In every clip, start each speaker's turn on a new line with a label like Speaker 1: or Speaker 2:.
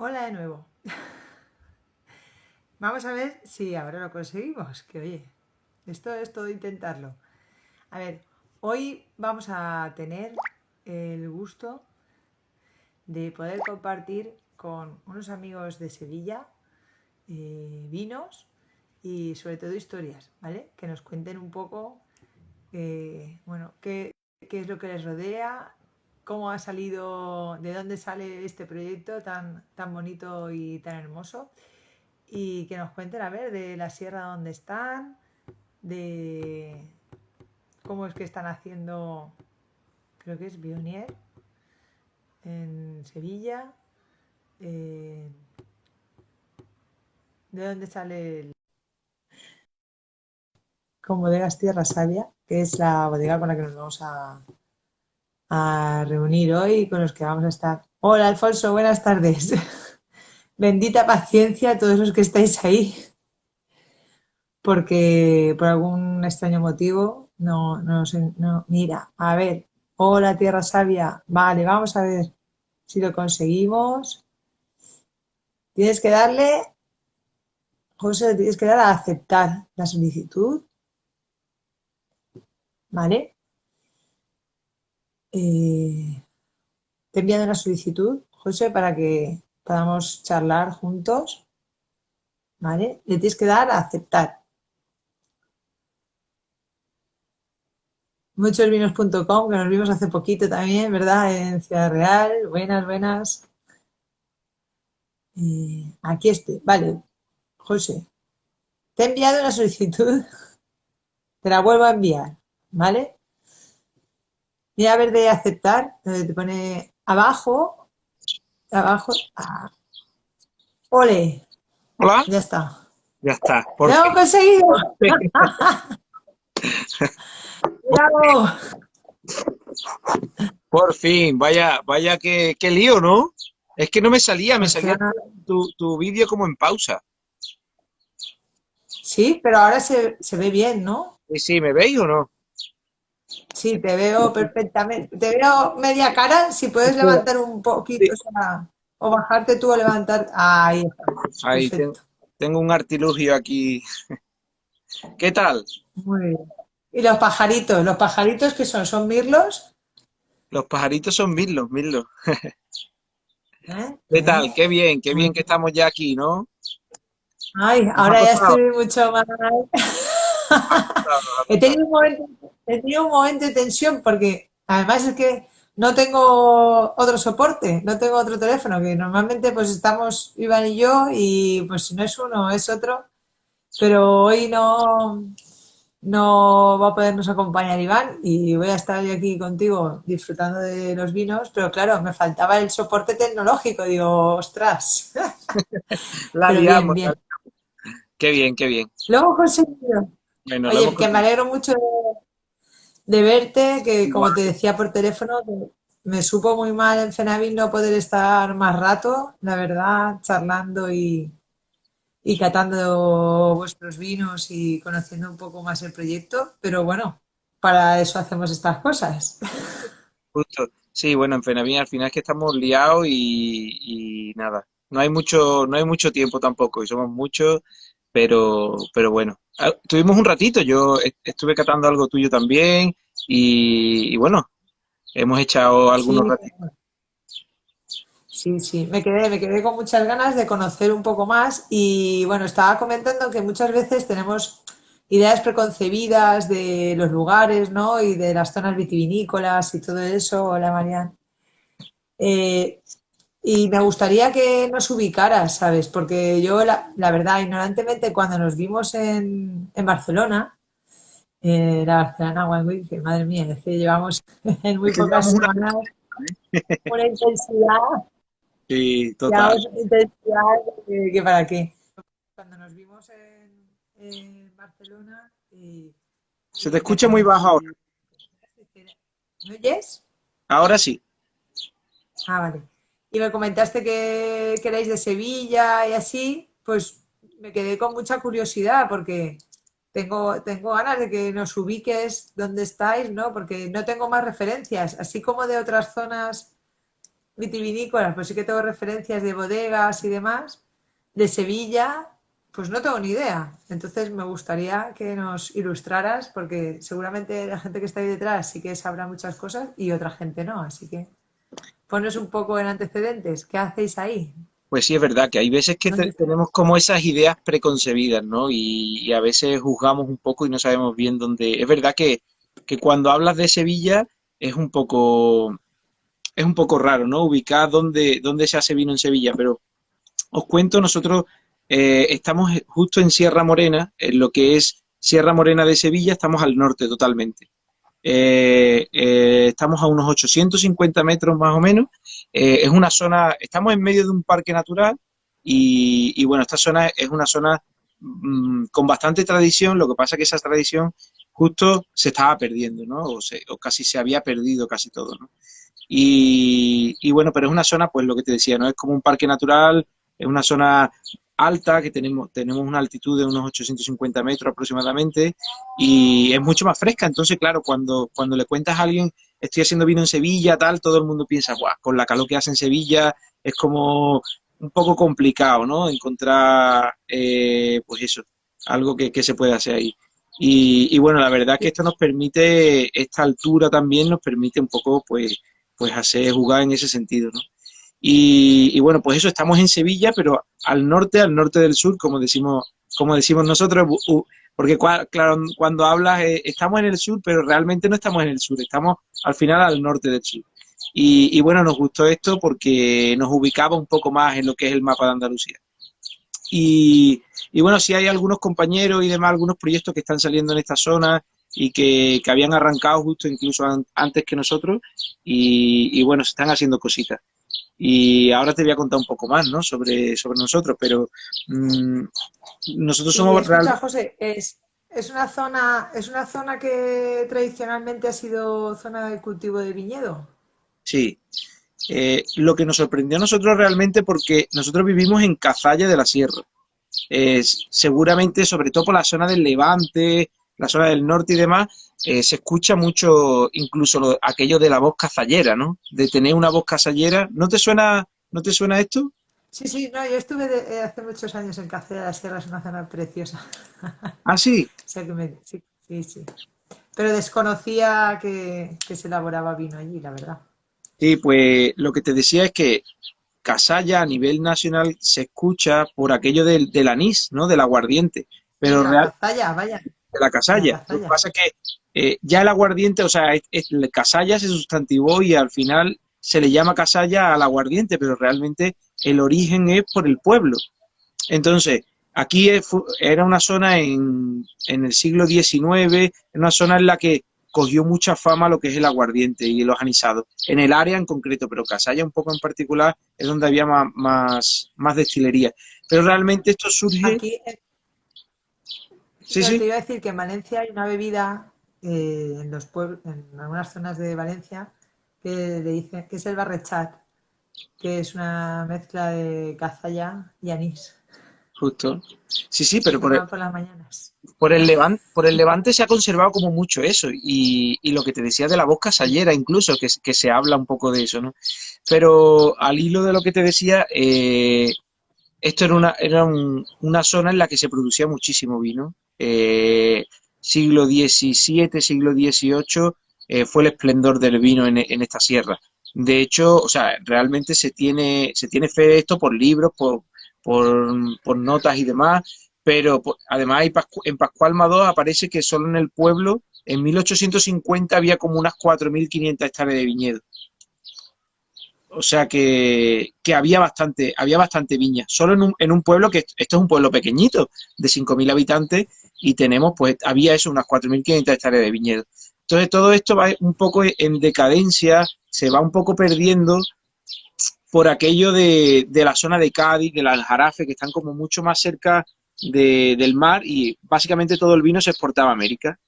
Speaker 1: Hola de nuevo. Vamos a ver si ahora lo conseguimos. Que oye, esto es todo intentarlo. A ver, hoy vamos a tener el gusto de poder compartir con unos amigos de Sevilla vinos y sobre todo historias, ¿vale? Que nos cuenten un poco, bueno, qué es lo que les rodea, cómo ha salido, de dónde sale este proyecto tan bonito y tan hermoso. Y que nos cuenten, a ver, de la sierra donde están, de cómo es que están haciendo, creo que es Bionier, en Sevilla, eh, de dónde sale con Bodegas Tierra Sabia, que es la bodega con la que nos vamos a reunir hoy y con los que vamos a estar. Hola Alfonso, buenas tardes. Bendita paciencia a todos los que estáis ahí, porque por algún extraño motivo no, mira, a ver, hola Tierra Sabia, vale, vamos a ver si lo conseguimos. Tienes que darle, José, tienes que dar a aceptar la solicitud, ¿vale? Te he enviado una solicitud, José, para que podamos charlar juntos, ¿vale? Le tienes que dar a aceptar. Muchosvinos.com, que nos vimos hace poquito también, ¿verdad? En Ciudad Real. Buenas, buenas. Aquí estoy. Vale, José. Te he enviado una solicitud. Te la vuelvo a enviar. ¿Vale? Mira a ver de aceptar. Donde te pone abajo. Abajo. Ole.
Speaker 2: Hola,
Speaker 1: Ya está.
Speaker 2: ya está,
Speaker 1: ¡Lo
Speaker 2: por
Speaker 1: hemos
Speaker 2: fin.
Speaker 1: conseguido! ¡Bravo!
Speaker 2: Por fin, vaya qué lío, ¿no? Es que no me salía
Speaker 1: Ostras.
Speaker 2: tu vídeo como en pausa.
Speaker 1: Sí, pero ahora se ve bien, ¿no?
Speaker 2: ¿Y sí, me veis o no?
Speaker 1: Sí, te veo perfectamente. Te veo media cara. Si puedes levantar un poquito,
Speaker 2: Sí.
Speaker 1: o sea, o bajarte tú o levantar. Ahí está.
Speaker 2: Ahí
Speaker 1: Perfecto.
Speaker 2: tengo un artilugio aquí. ¿Qué tal?
Speaker 1: Muy bien. ¿Y los pajaritos qué son? ¿Son mirlos?
Speaker 2: Los pajaritos son mirlos, mirlos.
Speaker 1: ¿Eh?
Speaker 2: ¿Qué
Speaker 1: ¿Eh?
Speaker 2: tal? Qué
Speaker 1: Muy
Speaker 2: bien que
Speaker 1: bien.
Speaker 2: estamos ya aquí, ¿no?
Speaker 1: Ay,
Speaker 2: Nos ha
Speaker 1: ahora ya
Speaker 2: costado,
Speaker 1: estoy mucho más.
Speaker 2: nos ha costado, nos ha
Speaker 1: He
Speaker 2: costado.
Speaker 1: tenido un momento, he tenido un momento de tensión porque además es que no tengo otro soporte, no tengo otro teléfono, que normalmente pues estamos Iván y yo y pues si no es uno es otro, pero hoy no va a podernos acompañar Iván y voy a estar yo aquí contigo disfrutando de los vinos, pero claro, me faltaba el soporte tecnológico, digo, ostras,
Speaker 2: La
Speaker 1: pero bien,
Speaker 2: liamos.
Speaker 1: bien.
Speaker 2: Qué bien, qué bien.
Speaker 1: Lo hemos conseguido.
Speaker 2: Bueno, lo hemos
Speaker 1: Oye, que me
Speaker 2: conseguido.
Speaker 1: alegro mucho de verte, que como
Speaker 2: Igual.
Speaker 1: te decía por teléfono, que me supo muy mal en Fenavin no poder estar más rato, la verdad, charlando y catando vuestros vinos y conociendo un poco más el proyecto, pero bueno, para eso hacemos estas cosas.
Speaker 2: Justo. Sí, bueno, en Fenavín al final es que estamos liados y nada. No hay mucho tiempo tampoco y somos muchos, pero bueno. Ah, tuvimos un ratito, yo estuve catando algo tuyo también y bueno, hemos echado algunos
Speaker 1: Sí,
Speaker 2: ratitos.
Speaker 1: sí, sí, me quedé con muchas ganas de conocer un poco más y bueno, estaba comentando que muchas veces tenemos ideas preconcebidas de los lugares, ¿no? Y de las zonas vitivinícolas y todo eso. Hola, Marian. Eh, y me gustaría que nos ubicaras, ¿sabes? Porque yo, la verdad, ignorantemente, cuando nos vimos en Barcelona, la Barcelona Wine Week, que madre mía, es que llevamos en
Speaker 2: Es
Speaker 1: muy
Speaker 2: que
Speaker 1: pocas
Speaker 2: llevamos una...
Speaker 1: semanas una intensidad.
Speaker 2: Sí, total.
Speaker 1: Llevamos intensidad que para qué. Cuando nos vimos en Barcelona
Speaker 2: Se te
Speaker 1: y
Speaker 2: escucha muy bajo ahora.
Speaker 1: ¿me oyes?
Speaker 2: Ahora sí.
Speaker 1: Ah, vale. Y me comentaste que erais de Sevilla y así, pues me quedé con mucha curiosidad porque tengo ganas de que nos ubiques dónde estáis, ¿no? Porque no tengo más referencias, así como de otras zonas vitivinícolas, pues sí que tengo referencias de bodegas y demás. De Sevilla, pues no tengo ni idea. Entonces me gustaría que nos ilustraras, porque seguramente la gente que está ahí detrás sí que sabrá muchas cosas y otra gente no. Así que ponos un poco en antecedentes. ¿Qué hacéis ahí?
Speaker 2: Pues sí, es verdad que hay veces que
Speaker 1: ¿Dónde está?
Speaker 2: tenemos como esas ideas preconcebidas, ¿no? Y a veces juzgamos un poco y no sabemos bien dónde. Es verdad que cuando hablas de Sevilla es es un poco raro, ¿no? Ubicar dónde se hace vino en Sevilla, pero os cuento, nosotros estamos justo en Sierra Morena, en lo que es Sierra Morena de Sevilla, estamos al norte totalmente. Estamos a unos 850 metros más o menos. Es una zona, estamos en medio de un parque natural y bueno, esta zona es una zona con bastante tradición, lo que pasa es que esa tradición justo se estaba perdiendo, ¿no? O casi se había perdido casi todo, ¿no? Y bueno, pero es una zona, pues lo que te decía, ¿no? Es como un parque natural, es una zona alta, que tenemos una altitud de unos 850 metros aproximadamente, y es mucho más fresca. Entonces, claro, cuando le cuentas a alguien, estoy haciendo vino en Sevilla, tal, todo el mundo piensa, guau, con la calor que hace en Sevilla, es como un poco complicado, ¿no? Encontrar, pues eso, algo que se pueda hacer ahí. Y bueno, la verdad que esto nos permite, esta altura también nos permite un poco, pues hacer jugar en ese sentido, ¿no? Y bueno, pues eso, estamos en Sevilla, pero al norte del sur, como decimos nosotros, porque claro, cuando hablas, estamos en el sur, pero realmente no estamos en el sur, estamos al final al norte del sur. Y bueno, nos gustó esto porque nos ubicaba un poco más en lo que es el mapa de Andalucía. Y bueno, sí hay algunos compañeros y demás, algunos proyectos que están saliendo en esta zona y que habían arrancado justo incluso antes que nosotros y bueno, se están haciendo cositas. Y ahora te voy a contar un poco más, ¿no? Sobre nosotros, pero mmm, nosotros
Speaker 1: Y
Speaker 2: somos
Speaker 1: escucha, José, es una zona que tradicionalmente ha sido zona de cultivo de viñedo.
Speaker 2: sí. Lo que nos sorprendió a nosotros realmente porque nosotros vivimos en Cazalla de la Sierra. Seguramente, sobre todo por la zona del Levante, la zona del norte y demás, se escucha mucho incluso aquello de la voz cazallera, ¿no? De tener una voz cazallera. No te suena esto?
Speaker 1: Sí, sí, no, yo estuve hace muchos años en Cacera de la Sierra, es una zona preciosa.
Speaker 2: Ah, sí.
Speaker 1: O sea que sí, sí, sí. Pero desconocía que se elaboraba vino allí, la verdad.
Speaker 2: Sí, pues lo que te decía es que Casalla a nivel nacional se escucha por aquello del anís, ¿no? Del aguardiente,
Speaker 1: Sí,
Speaker 2: pero
Speaker 1: la
Speaker 2: real
Speaker 1: cazalla, vaya,
Speaker 2: de la
Speaker 1: la
Speaker 2: casalla. Lo que
Speaker 1: cazalla.
Speaker 2: pasa es que ya el aguardiente, o sea, el casalla se sustantivó y al final se le llama casalla al aguardiente, pero realmente el origen es por el pueblo. Entonces, aquí era una zona en el siglo XIX, una zona en la que cogió mucha fama lo que es el aguardiente y los anisados, en el área en concreto, pero Casalla un poco en particular es donde había más destilería. Pero realmente esto surge,
Speaker 1: Aquí,
Speaker 2: sí,
Speaker 1: no,
Speaker 2: sí,
Speaker 1: te iba a decir que en Valencia hay una bebida en los pueblos, en algunas zonas de Valencia que le dicen que es el barrechat, que es una mezcla de cazalla y anís.
Speaker 2: justo. Sí, sí,
Speaker 1: Se
Speaker 2: pero
Speaker 1: toma por las mañanas.
Speaker 2: por el Levante se ha conservado como mucho eso, y lo que te decía de la voz casallera incluso, que se habla un poco de eso, ¿no? Pero al hilo de lo que te decía, esto una zona en la que se producía muchísimo vino. Siglo XVII, siglo XVIII, fue el esplendor del vino en esta sierra. De hecho, o sea, realmente se tiene fe de esto por libros, por notas y demás, pero además en Pascual Madó aparece que solo en el pueblo, en 1850, había como unas 4.500 hectáreas de viñedo. O sea que había bastante viña. Solo en un pueblo esto es un pueblo pequeñito, de 5.000 habitantes, y tenemos, pues, había eso, unas 4.500 hectáreas de viñedo. Entonces todo esto va un poco en decadencia, se va un poco perdiendo por aquello de la zona de Cádiz, del Aljarafe, que están como mucho más cerca del mar, y básicamente todo el vino se exportaba a América.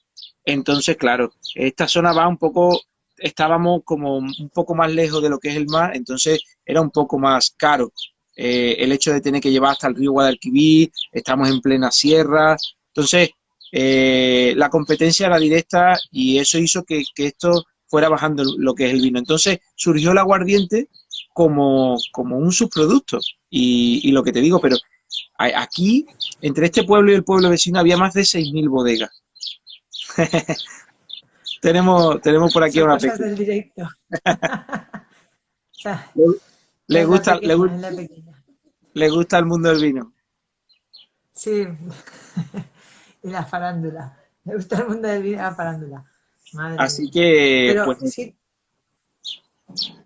Speaker 2: Entonces, claro, esta zona va un poco, estábamos como un poco más lejos de lo que es el mar, entonces era un poco más caro. El hecho de tener que llevar hasta el río Guadalquivir, estamos en plena sierra, entonces la competencia era directa y eso hizo que esto fuera bajando lo que es el vino. Entonces surgió el aguardiente como un subproducto. Y lo que te digo, pero aquí, entre este pueblo y el pueblo vecino, había más de 6.000 bodegas. Tenemos por aquí
Speaker 1: Son
Speaker 2: una
Speaker 1: cosas
Speaker 2: pequeña.
Speaker 1: del directo. O sea,
Speaker 2: Le, le
Speaker 1: es la
Speaker 2: gusta, le,
Speaker 1: pequeña, es la pequeña.
Speaker 2: le gusta el mundo del vino.
Speaker 1: Sí, y la farándula. Me gusta el mundo del vino y la farándula. Madre
Speaker 2: Así
Speaker 1: mía.
Speaker 2: que,
Speaker 1: Pero
Speaker 2: pues
Speaker 1: sí,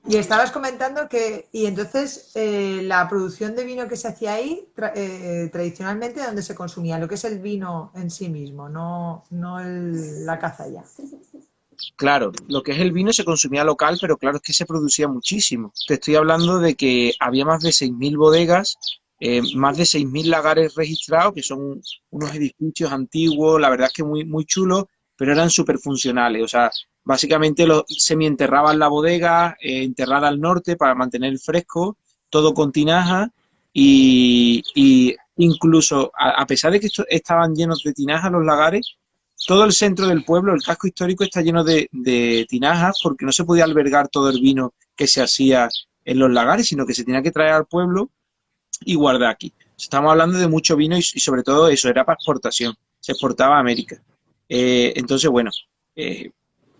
Speaker 1: y estabas comentando que, y entonces la producción de vino que se hacía ahí, tradicionalmente, ¿dónde se consumía? Lo que es el vino en sí mismo, no la caza ya.
Speaker 2: claro, lo que es el vino se consumía local, pero claro, es que se producía muchísimo. Te estoy hablando de que había más de 6.000 bodegas, más de 6.000 lagares registrados, que son unos edificios antiguos, la verdad es que muy, muy chulos, pero eran súper funcionales. O sea, básicamente los semienterraban la bodega, enterrada al norte para mantener el fresco, todo con tinaja y incluso a pesar de que estaban llenos de tinaja los lagares, todo el centro del pueblo, el casco histórico, está lleno de tinajas porque no se podía albergar todo el vino que se hacía en los lagares, sino que se tenía que traer al pueblo y guardar aquí. Estamos hablando de mucho vino y sobre todo eso, era para exportación, se exportaba a América. Entonces, bueno, eh,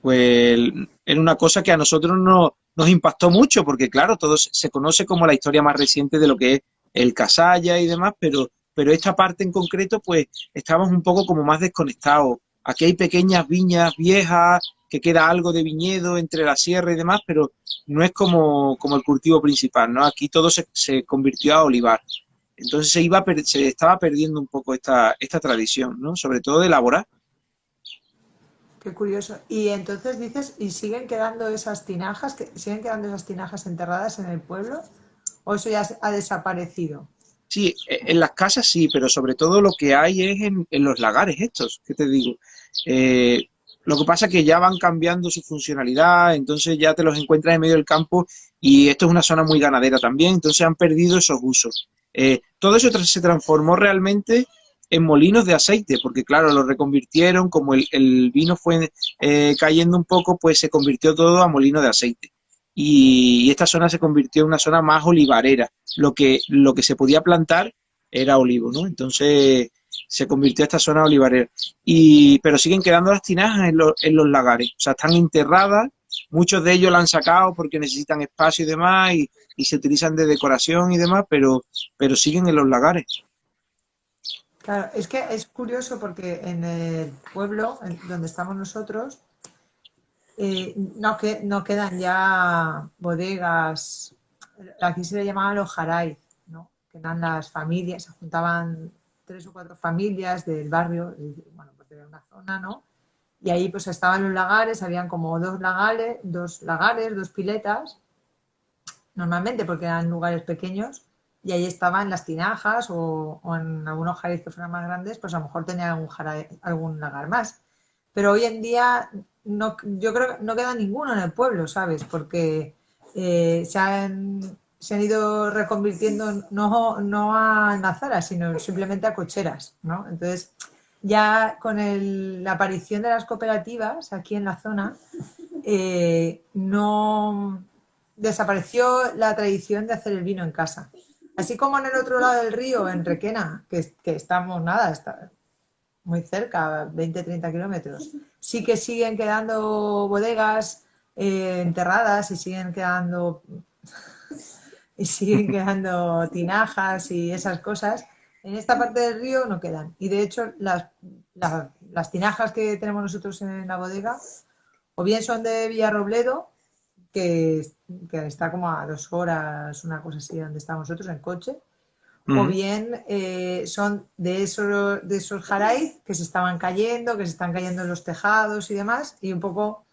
Speaker 2: pues era una cosa que a nosotros nos impactó mucho porque, claro, todo se conoce como la historia más reciente de lo que es el Casalla y demás, pero esta parte en concreto, pues estábamos un poco como más desconectados. Aquí hay pequeñas viñas viejas, que queda algo de viñedo entre la sierra y demás, pero no es como el cultivo principal, ¿no? Aquí todo se convirtió a olivar. Entonces se estaba perdiendo un poco esta tradición, ¿no? Sobre todo de elaborar.
Speaker 1: Qué curioso. Y entonces dices, ¿y siguen quedando esas tinajas, siguen quedando esas tinajas enterradas en el pueblo? ¿O eso ya ha desaparecido?
Speaker 2: Sí, en las casas sí, pero sobre todo lo que hay es en los lagares estos, ¿qué te digo? Eh, lo que pasa es que ya van cambiando su funcionalidad, entonces ya te los encuentras en medio del campo y esto es una zona muy ganadera también, entonces han perdido esos usos. Todo eso se transformó realmente en molinos de aceite, porque claro, lo reconvirtieron, como el vino fue cayendo un poco, pues se convirtió todo a molino de aceite. Y esta zona se convirtió en una zona más olivarera, lo que se podía plantar era olivo, ¿no? Entonces se convirtió esta zona olivarera. Pero siguen quedando las tinajas en los lagares, o sea, están enterradas, muchos de ellos la han sacado porque necesitan espacio y demás, y se utilizan de decoración y demás, pero siguen en los lagares.
Speaker 1: Claro, es que es curioso porque en el pueblo donde estamos nosotros, no quedan ya bodegas, aquí se le llamaban los jaray, ¿no? Que eran las familias, se juntaban tres o cuatro familias del barrio, bueno, pues de una zona, ¿no? Y ahí pues estaban los lagares, habían como dos piletas, normalmente porque eran lugares pequeños, y ahí estaban las tinajas o en algunos jarays que fueran más grandes, pues a lo mejor tenían algún lagar más. Pero hoy en día no, yo creo que no queda ninguno en el pueblo, ¿sabes? Porque se han ido reconvirtiendo no a nazaras, sino simplemente a cocheras, ¿no? Entonces, ya con la aparición de las cooperativas aquí en la zona, no desapareció la tradición de hacer el vino en casa. Así como en el otro lado del río, en Requena, que estamos nada, está muy cerca, 20-30 kilómetros, sí que siguen quedando bodegas enterradas y siguen quedando tinajas y esas cosas. En esta parte del río no quedan. Y de hecho, las tinajas que tenemos nosotros en la bodega, o bien son de Villarrobledo, que, que está como a 2 horas, una cosa así, donde estamos nosotros en coche, o
Speaker 2: Ujú.
Speaker 1: bien son de esos jaraíz que se estaban cayendo, que se están cayendo en los tejados y demás, y un poco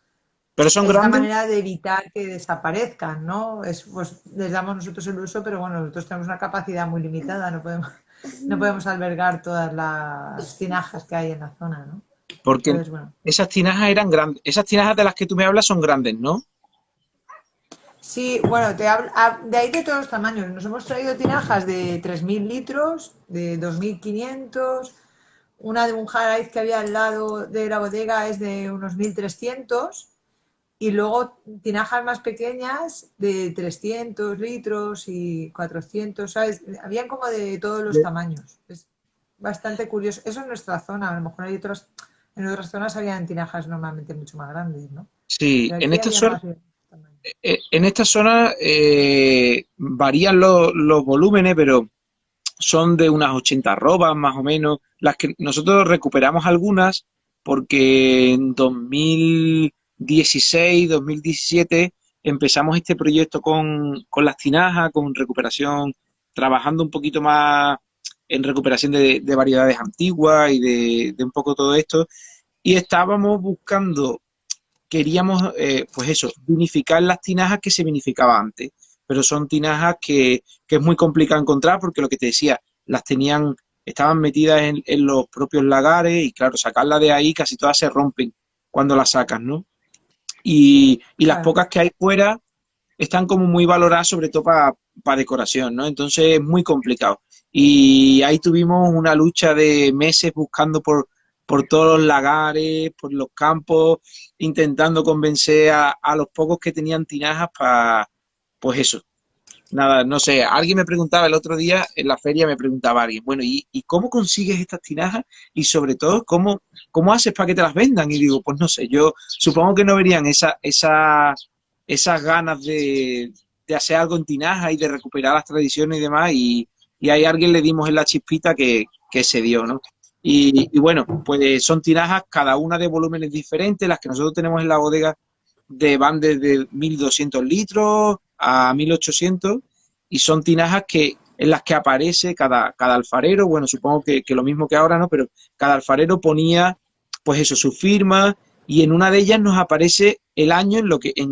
Speaker 2: Pero son
Speaker 1: es la
Speaker 2: grandes.
Speaker 1: manera de evitar que desaparezcan, ¿no? Pues les damos nosotros el uso, pero bueno, nosotros tenemos una capacidad muy limitada, no podemos albergar todas las tinajas que hay en la zona, ¿no?
Speaker 2: Porque
Speaker 1: Entonces, bueno.
Speaker 2: esas tinajas eran grandes. Esas tinajas de las que tú me hablas son grandes, ¿no?
Speaker 1: Sí, bueno, de ahí de todos los tamaños. Nos hemos traído tinajas de 3.000 litros, de 2.500. Una de un Jaraiz que había al lado de la bodega es de unos 1.300. Y luego tinajas más pequeñas de 300 litros y 400, ¿sabes? Habían como de todos los tamaños. Es bastante curioso. Eso en nuestra zona, a lo mejor hay otras, en otras zonas habían tinajas normalmente mucho más grandes, ¿no?
Speaker 2: Sí,
Speaker 1: Pero
Speaker 2: en
Speaker 1: aquí
Speaker 2: esta
Speaker 1: había
Speaker 2: zona,
Speaker 1: más de tamaño.
Speaker 2: en esta zona varían los volúmenes, pero son de unas 80 arrobas más o menos. Las que nosotros recuperamos algunas porque en 2016, 2017 empezamos este proyecto con las tinajas, con recuperación, trabajando un poquito más en recuperación de variedades antiguas y de un poco todo esto. Y estábamos buscando, queríamos, pues eso, vinificar las tinajas que se vinificaba antes, pero son tinajas que es muy complicado encontrar porque lo que te decía, las tenían, estaban metidas en los propios lagares y claro, sacarlas de ahí casi todas se rompen cuando las sacas, ¿no? Y las
Speaker 1: Claro,
Speaker 2: pocas que hay fuera están como muy valoradas, sobre todo para decoración, ¿no? Entonces es muy complicado. Y ahí tuvimos una lucha de meses buscando por todos los lagares, por los campos, intentando convencer a los pocos que tenían tinajas para, pues eso. Nada, no sé, alguien me preguntaba el otro día en la feria, me preguntaba alguien, bueno, ¿y cómo consigues estas tinajas? Y sobre todo, ¿cómo haces para que te las vendan? Y digo, pues no sé, yo supongo que no verían esas ganas de hacer algo en tinaja y de recuperar las tradiciones y demás, y ahí a alguien le dimos en la chispita que se dio, ¿no? Y bueno, pues son tinajas, cada una de volúmenes diferentes, las que nosotros tenemos en la bodega van desde 1.200 litros a 1.800 y son tinajas en las que aparece cada alfarero, bueno, supongo que lo mismo que ahora, ¿no? Pero cada alfarero ponía, pues eso, su firma y en una de ellas nos aparece el año en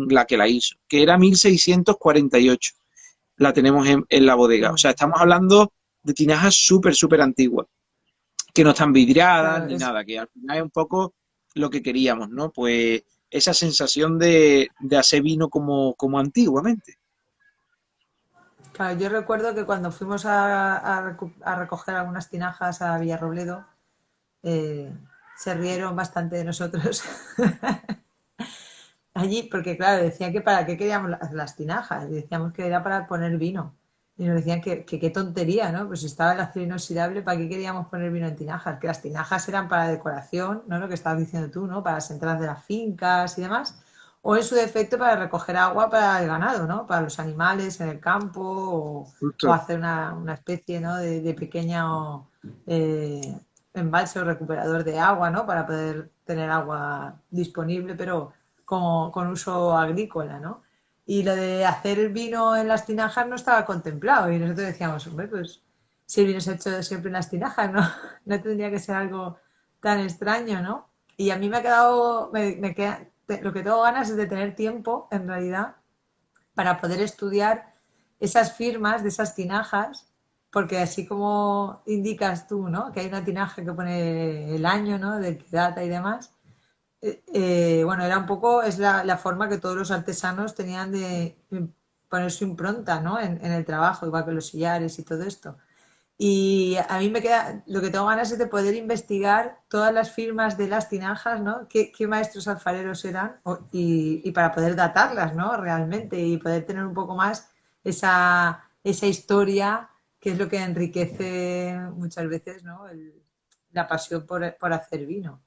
Speaker 2: la que la hizo, que era 1648. La tenemos en la bodega. O
Speaker 1: muy
Speaker 2: sea,
Speaker 1: bien.
Speaker 2: estamos hablando de tinajas súper, súper antiguas, que no están vidriadas
Speaker 1: Claro,
Speaker 2: ni
Speaker 1: es,
Speaker 2: nada, que al final es un poco lo que queríamos, ¿no? Pues esa sensación de hacer vino como antiguamente.
Speaker 1: claro, yo recuerdo que cuando fuimos a recoger algunas tinajas a Villarrobledo, eh, se rieron bastante de nosotros allí, porque claro, decían que para qué queríamos las tinajas, y decíamos que era para poner vino. Y nos decían que qué tontería, ¿no? Pues si estaba el acero inoxidable, ¿para qué queríamos poner vino en tinajas? Que las tinajas eran para decoración, ¿no? Lo que estabas diciendo tú, ¿no? Para las entradas de las fincas y demás. O en su defecto para recoger agua para el ganado, ¿no? Para los animales en el campo o
Speaker 2: Justo.
Speaker 1: hacer una especie, ¿no? de pequeño eh, embalse o recuperador de agua, ¿no? Para poder tener agua disponible, pero como con uso agrícola, ¿no? Y lo de hacer el vino en las tinajas no estaba contemplado. Y nosotros decíamos, hombre, pues si el vino se ha hecho siempre en las tinajas, ¿no? No tendría que ser algo tan extraño, ¿no? Y a mí me ha quedado, me queda, lo que tengo ganas es de tener tiempo, en realidad, para poder estudiar esas firmas de esas tinajas, porque así como indicas tú, ¿no? Que hay una tinaja que pone el año, ¿no? De qué data y demás. Bueno, era un poco, es la forma que todos los artesanos tenían de poner su impronta, ¿no? En el trabajo, igual que los sillares y todo esto. Y a mí me queda, lo que tengo ganas es de poder investigar todas las firmas de las tinajas, ¿no? ¿Qué maestros alfareros eran? Y para poder datarlas, ¿no? Realmente y poder tener un poco más esa historia que es lo que enriquece muchas veces, ¿no? La pasión por hacer vino.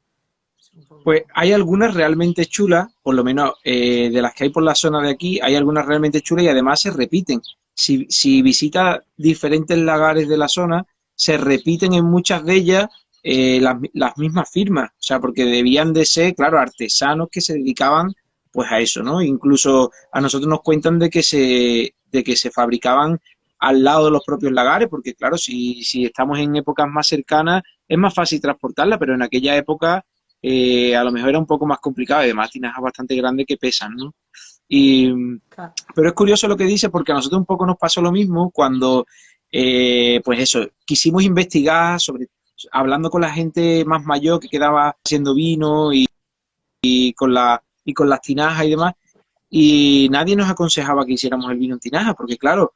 Speaker 1: Es un
Speaker 2: Pues
Speaker 1: poco...
Speaker 2: hay algunas realmente chulas, por lo menos de las que hay por la zona de aquí, hay algunas realmente chulas y además se repiten. Si visitas diferentes lagares de la zona, se repiten en muchas de ellas las mismas firmas, o sea, porque debían de ser, claro, artesanos que se dedicaban pues a eso, ¿no? Incluso a nosotros nos cuentan de que se fabricaban al lado de los propios lagares, porque claro, si estamos en épocas más cercanas, es más fácil transportarla, pero en aquella época a lo mejor era un poco más complicado y además tinajas bastante grandes que pesan, ¿no? Y, pero es curioso lo que dice porque a nosotros un poco nos pasó lo mismo cuando, pues eso, quisimos investigar hablando con la gente más mayor que quedaba haciendo vino y con las tinajas y demás, y nadie nos aconsejaba que hiciéramos el vino en tinaja, porque claro,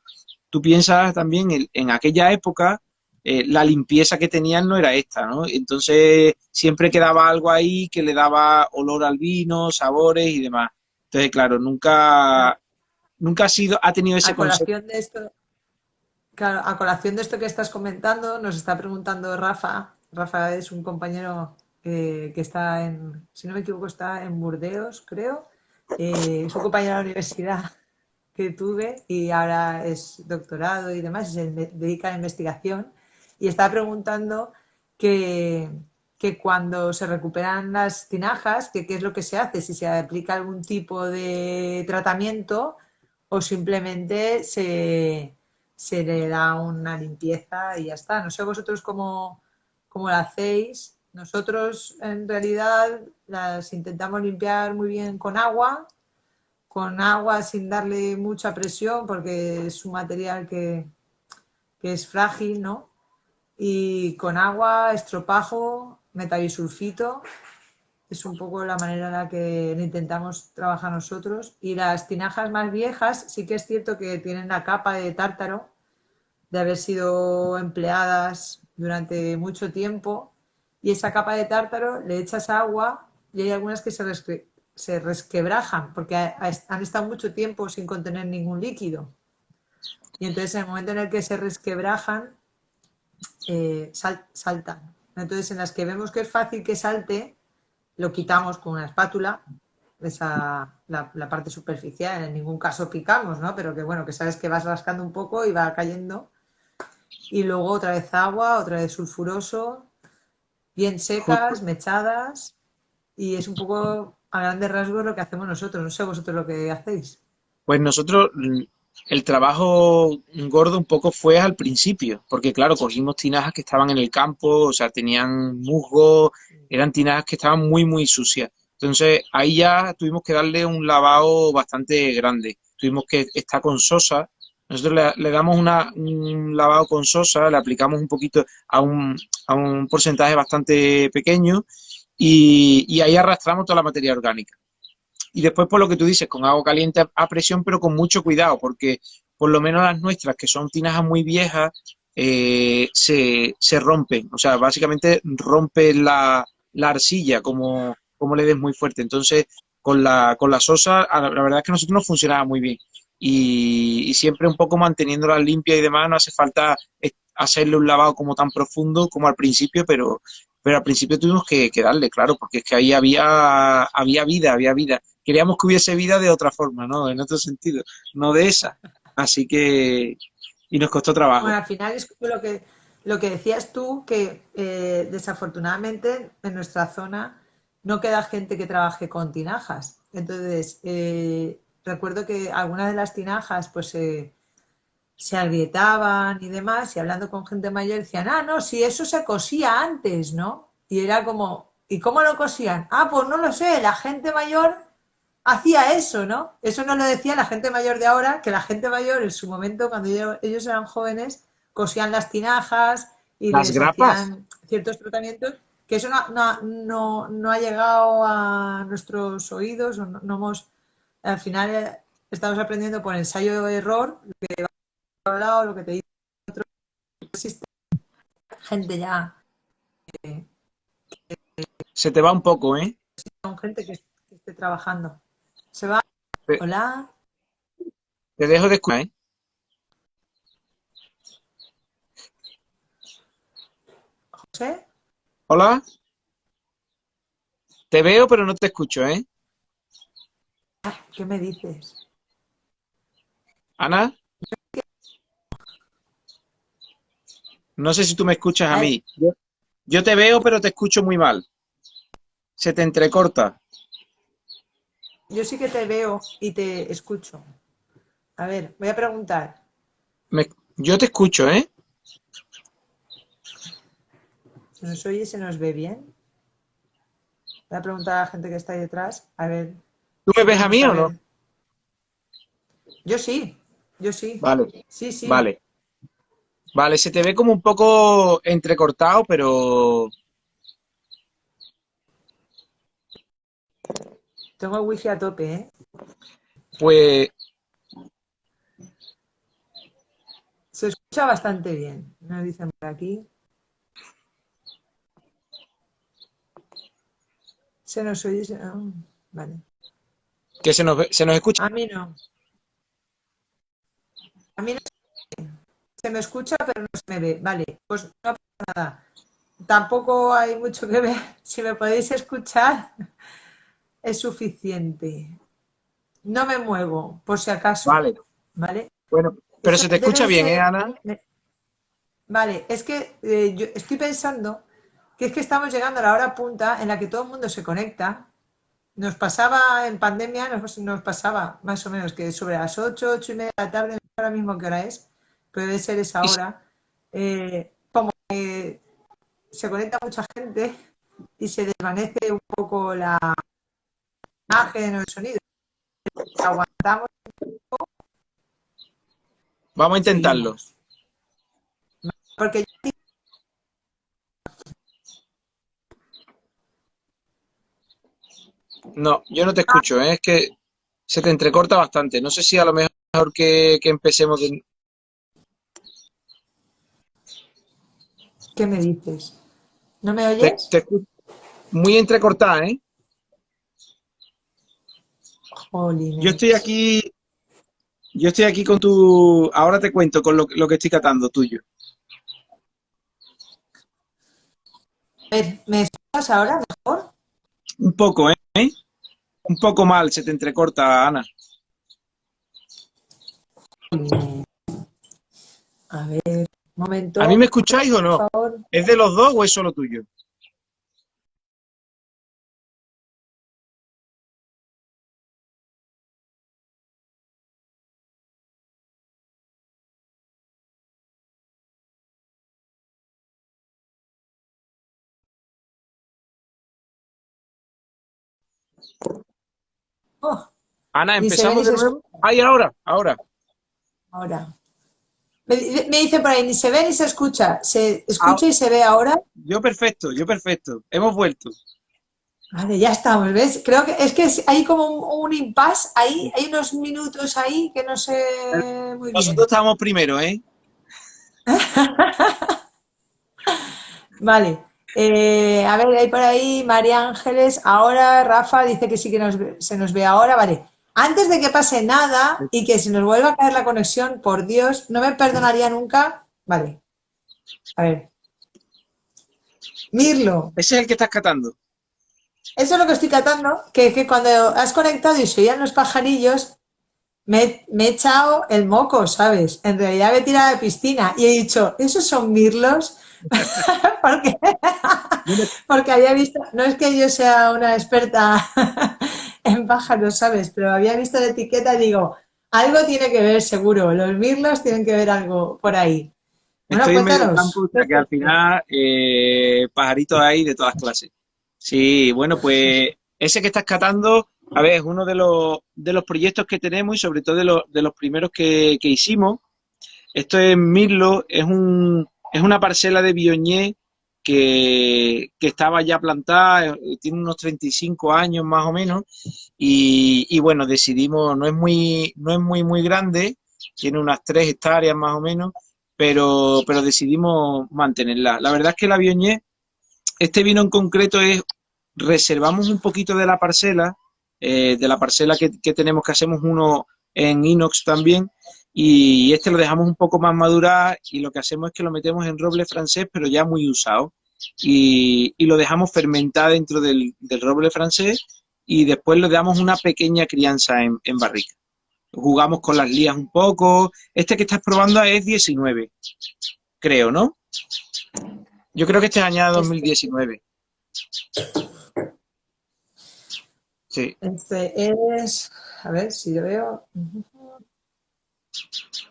Speaker 2: tú piensas también en aquella época, la limpieza que tenían no era esta, ¿no? Entonces siempre quedaba algo ahí que le daba olor al vino, sabores y demás. Entonces, claro, nunca ha tenido ese
Speaker 1: A
Speaker 2: concepto.
Speaker 1: colación de esto, claro, a colación de esto que estás comentando, nos está preguntando Rafa. Rafa es un compañero que está en, si no me equivoco, está en Burdeos, creo. Es un compañero de la universidad que tuve y ahora es doctorado y demás, y se dedica a la investigación. Y está preguntando que, que cuando se recuperan las tinajas, que qué es lo que se hace, si se aplica algún tipo de tratamiento o simplemente se le da una limpieza y ya está. No sé vosotros cómo lo hacéis. Nosotros en realidad las intentamos limpiar muy bien con agua sin darle mucha presión porque es un material que es frágil, ¿no? Y con agua, estropajo, metabisulfito, es un poco la manera en la que intentamos trabajar nosotros. Y las tinajas más viejas sí que es cierto que tienen la capa de tártaro de haber sido empleadas durante mucho tiempo y esa capa de tártaro le echas agua y hay algunas que se resquebrajan porque han estado mucho tiempo sin contener ningún líquido y entonces en el momento en el que se resquebrajan saltan. Entonces en las que vemos que es fácil que salte lo quitamos con una espátula la parte superficial, en ningún caso picamos, ¿no? Pero que bueno, que sabes que vas rascando un poco y va cayendo y luego otra vez agua, otra vez sulfuroso, bien secas, mechadas, y es un poco a grandes rasgos lo que hacemos nosotros. No sé vosotros lo que hacéis.
Speaker 2: Pues nosotros, el trabajo gordo un poco fue al principio, porque claro, cogimos tinajas que estaban en el campo, o sea, tenían musgo, eran tinajas que estaban muy sucias. Entonces ahí ya tuvimos que darle un lavado bastante grande. Tuvimos que estar con sosa. Nosotros le damos un lavado con sosa, le aplicamos un poquito a un porcentaje bastante pequeño y ahí arrastramos toda la materia orgánica. Y después, por lo que tú dices, con agua caliente a presión, pero con mucho cuidado, porque por lo menos las nuestras, que son tinajas muy viejas, se rompen. O sea, básicamente rompe la arcilla como le des muy fuerte. Entonces, con la sosa, la verdad es que a nosotros nos funcionaba muy bien. Y siempre un poco manteniéndola limpia y demás, no hace falta hacerle un lavado como tan profundo como al principio, pero al principio tuvimos que darle, claro, porque es que ahí había vida, había vida. Queríamos que hubiese vida de otra forma, ¿no? En otro sentido, no de esa. Así que, y nos costó
Speaker 1: Bueno,
Speaker 2: trabajo.
Speaker 1: al final es como lo que decías tú, que desafortunadamente en nuestra zona no queda gente que trabaje con tinajas. Entonces, recuerdo que algunas de las tinajas pues se agrietaban y demás, y hablando con gente mayor decían, ah, no, si eso se cosía antes, ¿no? Y era como, ¿y cómo lo cosían? Ah, pues no lo sé, la gente mayor hacía eso, ¿no? Eso no lo decía la gente mayor de ahora, que la gente mayor en su momento, cuando ellos eran jóvenes, cosían las tinajas y
Speaker 2: Las
Speaker 1: les
Speaker 2: grapas,
Speaker 1: hacían ciertos tratamientos, que eso no ha llegado a nuestros oídos, no hemos, al final estamos aprendiendo por ensayo-error, hablado, lo que te dice gente ya,
Speaker 2: se te va un poco, ¿eh?
Speaker 1: con gente que esté trabajando. Se va,
Speaker 2: Te,
Speaker 1: hola,
Speaker 2: te dejo de escuchar, ¿eh?
Speaker 1: José,
Speaker 2: Hola, te veo, pero no te escucho, ¿eh?
Speaker 1: ¿qué me dices?
Speaker 2: Ana, no sé si tú me escuchas a
Speaker 1: Eh,
Speaker 2: mí. Yo te veo, pero te escucho muy mal. Se te entrecorta.
Speaker 1: yo sí que te veo y te escucho. A ver, voy a preguntar.
Speaker 2: Yo te escucho, ¿eh?
Speaker 1: ¿Se nos oye y se nos ve bien? Voy a preguntar a la gente que está ahí detrás. A ver
Speaker 2: ¿Tú me
Speaker 1: si
Speaker 2: ves a
Speaker 1: podemos
Speaker 2: mí o no?
Speaker 1: saber. Yo sí, yo sí.
Speaker 2: Vale,
Speaker 1: Sí, sí.
Speaker 2: vale. Vale, se te ve como un poco entrecortado, pero
Speaker 1: Tengo el wifi a tope, ¿eh?
Speaker 2: pues
Speaker 1: Se escucha bastante bien. Nos dicen por aquí. Se nos oye. Vale.
Speaker 2: Que se nos escucha.
Speaker 1: A mí no. A mí no se me escucha, pero no se me ve. Vale, pues no pasa nada. Tampoco hay mucho que ver. Si me podéis escuchar, es suficiente. No me muevo, por si acaso.
Speaker 2: Vale,
Speaker 1: ¿Vale?
Speaker 2: bueno, pero
Speaker 1: Eso
Speaker 2: se te escucha
Speaker 1: deben
Speaker 2: bien, ¿eh,
Speaker 1: ser.
Speaker 2: Ana?
Speaker 1: Vale, es que yo estoy pensando que es que estamos llegando a la hora punta en la que todo el mundo se conecta. Nos pasaba en pandemia, nos pasaba más o menos que sobre las 8, 8 y media de la tarde, no sé ahora mismo qué hora es, puede ser esa
Speaker 2: Y
Speaker 1: hora, como se conecta mucha gente y se desvanece un poco la imagen o el sonido. Aguantamos
Speaker 2: vamos a
Speaker 1: y
Speaker 2: intentarlo.
Speaker 1: seguimos. Porque
Speaker 2: No, yo no te escucho, ¿eh? Es que se te entrecorta bastante. No sé si a lo mejor que empecemos de...
Speaker 1: ¿qué me dices? ¿No me
Speaker 2: Te
Speaker 1: oyes?
Speaker 2: escucho muy entrecortada, ¿eh? Yo estoy
Speaker 1: Jolines.
Speaker 2: aquí, yo estoy aquí con tu... Ahora te cuento con lo que estoy catando tuyo.
Speaker 1: A ver, ¿me escuchas ahora mejor?
Speaker 2: Un poco, ¿eh? Un poco mal, se te entrecorta, Ana.
Speaker 1: Jolines. A ver, un
Speaker 2: ¿A mí
Speaker 1: momento,
Speaker 2: me escucháis o
Speaker 1: por
Speaker 2: no?
Speaker 1: favor.
Speaker 2: ¿Es de los dos o es solo tuyo?
Speaker 1: Oh,
Speaker 2: Ana,
Speaker 1: ni se ve
Speaker 2: ¿empezamos
Speaker 1: ni
Speaker 2: de
Speaker 1: se
Speaker 2: nuevo?
Speaker 1: escucha.
Speaker 2: ¡Ay, ahora! Ahora.
Speaker 1: Ahora. Me dice por ahí, ni se ve ni se escucha. Se
Speaker 2: Ah,
Speaker 1: escucha y se ve ahora.
Speaker 2: yo perfecto, yo perfecto. Hemos vuelto.
Speaker 1: Vale, ya estamos, ¿ves? Creo que hay como un impasse ahí, hay unos minutos ahí que no sé muy
Speaker 2: Nosotros
Speaker 1: bien.
Speaker 2: estábamos primero, ¿eh?
Speaker 1: Vale. A ver, hay por ahí María Ángeles. Ahora Rafa dice que sí que se nos ve ahora. Vale. Antes de que pase nada y que se nos vuelva a caer la conexión, por Dios, no me perdonaría nunca. Vale. A ver. Mirlo.
Speaker 2: Ese es el que estás catando.
Speaker 1: Eso es lo que estoy catando, que cuando has conectado y se oían los pajarillos, me he echado el moco, ¿sabes? En realidad me he tirado a la piscina y he dicho, ¿esos son mirlos? porque, porque había visto, no es que yo sea una experta en pájaros, ¿sabes? Pero había visto la etiqueta y digo, algo tiene que ver seguro, los mirlos tienen que ver algo por ahí. Bueno,
Speaker 2: Estoy en medio del campo,
Speaker 1: cuéntanos.
Speaker 2: o sea que al final pajaritos hay de todas clases. Sí, bueno, pues ese que estás catando, a ver, es uno de los proyectos que tenemos y sobre todo de los primeros que hicimos. Esto es Mirlo, es una parcela de Bioñé que estaba ya plantada, tiene unos 35 años más o menos, y bueno, decidimos, no es muy grande, tiene unas 3 hectáreas más o menos, pero decidimos mantenerla. La verdad es que la Bioñé, este vino en concreto es, reservamos un poquito de la parcela que tenemos, que hacemos uno en inox también, y este lo dejamos un poco más madurar y lo que hacemos es que lo metemos en roble francés, pero ya muy usado, y lo dejamos fermentar dentro del roble francés y después le damos una pequeña crianza en barrica. Jugamos con las lías un poco. Este que estás probando es 19, creo, ¿no? Yo creo que este es año
Speaker 1: Este,
Speaker 2: 2019. Sí.
Speaker 1: este es, a ver si lo veo.